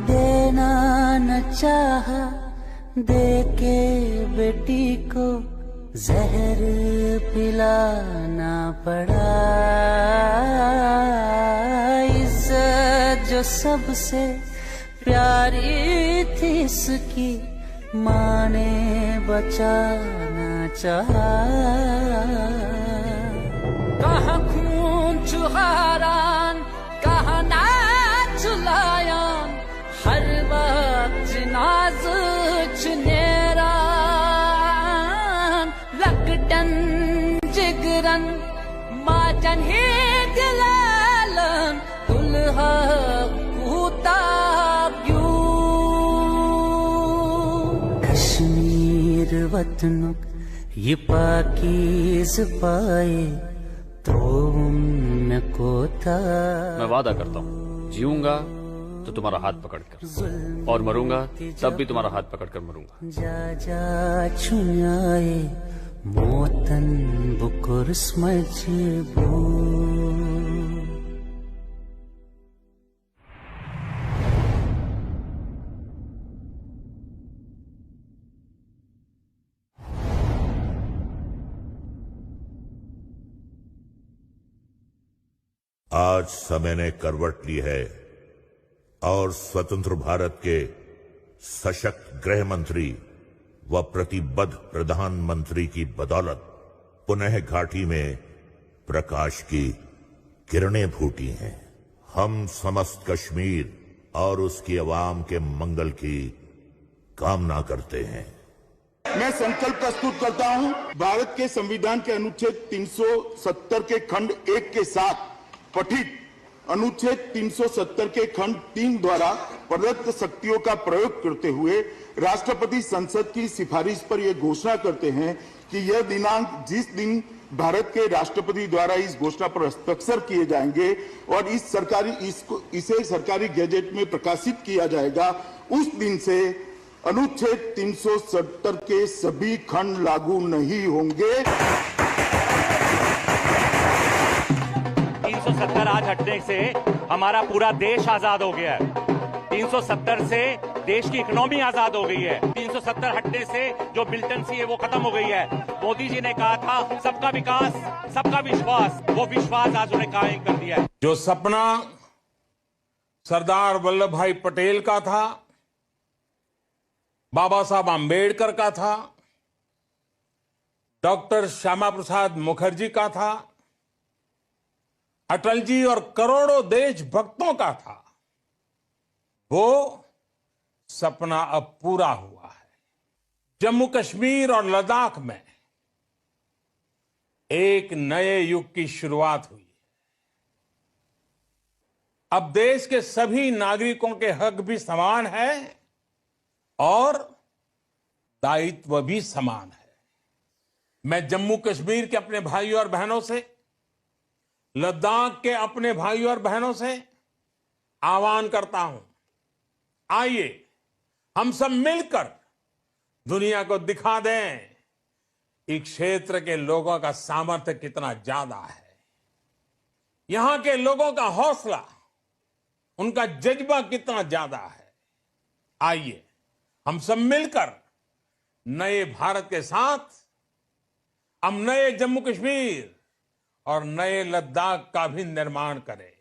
देना न चाहा, दे के बेटी को जहर पिलाना पड़ा। इज्जत जो सबसे प्यारी थी इसकी, माँ ने बचाना चाहा। कहाँ खून चुहारान, कहाँ नाच लायान, हर वक्त नाज चुनेरान। लकटन जिगरन माजन ही दिलालन, दुल्हा कूता क्यों। कश्मीर वतनुक ये पाकीज़ पाए, तो उनको था। मैं वादा करता हूँ, जीऊंगा तो तुम्हारा हाथ पकड़कर, और मरूंगा तब भी तुम्हारा हाथ पकड़कर मरूंगा। जा जा छुन्याए मोतन बुकुर मजबूर। आज समय ने करवट ली है और स्वतंत्र भारत के सशक्त गृह मंत्री व प्रतिबद्ध प्रधानमंत्री की बदौलत पुनः घाटी में प्रकाश की किरणें फूटी हैं। हम समस्त कश्मीर और उसकी आवाम के मंगल की कामना करते हैं। मैं संकल्प प्रस्तुत करता हूं, भारत के संविधान के अनुच्छेद 370 के खंड 1 के साथ पठित अनुच्छेद 370 के खंड 3 द्वारा प्रदत्त शक्तियों का प्रयोग करते हुए राष्ट्रपति संसद की सिफारिश पर यह घोषणा करते हैं कि यह दिनांक जिस दिन भारत के राष्ट्रपति द्वारा इस घोषणा पर हस्ताक्षर किए जाएंगे और इसे सरकारी गैजेट में प्रकाशित किया जाएगा, उस दिन से अनुच्छेद 370 के सभी खंड लागू नहीं होंगे। 370 आज हटने से हमारा पूरा देश आजाद हो गया है। 370 से देश की इकोनॉमी आजाद हो गई है। 370 हटने से जो मिलिटेंसी है वो खत्म हो गई है। मोदी जी ने कहा था सबका विकास सबका विश्वास, वो विश्वास आज उन्हें कायम कर दिया है। जो सपना सरदार वल्लभ भाई पटेल का था, बाबा साहब आम्बेडकर का था, डॉक्टर श्यामा प्रसाद मुखर्जी का था, अटल जी और करोड़ों देशभक्तों का था, वो सपना अब पूरा हुआ है। जम्मू कश्मीर और लद्दाख में एक नए युग की शुरुआत हुई। अब देश के सभी नागरिकों के हक भी समान है और दायित्व भी समान है। मैं जम्मू कश्मीर के अपने भाइयों और बहनों से, लद्दाख के अपने भाइयों और बहनों से आह्वान करता हूं, आइए हम सब मिलकर दुनिया को दिखा दें इस क्षेत्र के लोगों का सामर्थ्य कितना ज्यादा है। यहां के लोगों का हौसला, उनका जज्बा कितना ज्यादा है। आइए हम सब मिलकर नए भारत के साथ हम नए जम्मू कश्मीर और नए लद्दाख का भी निर्माण करे।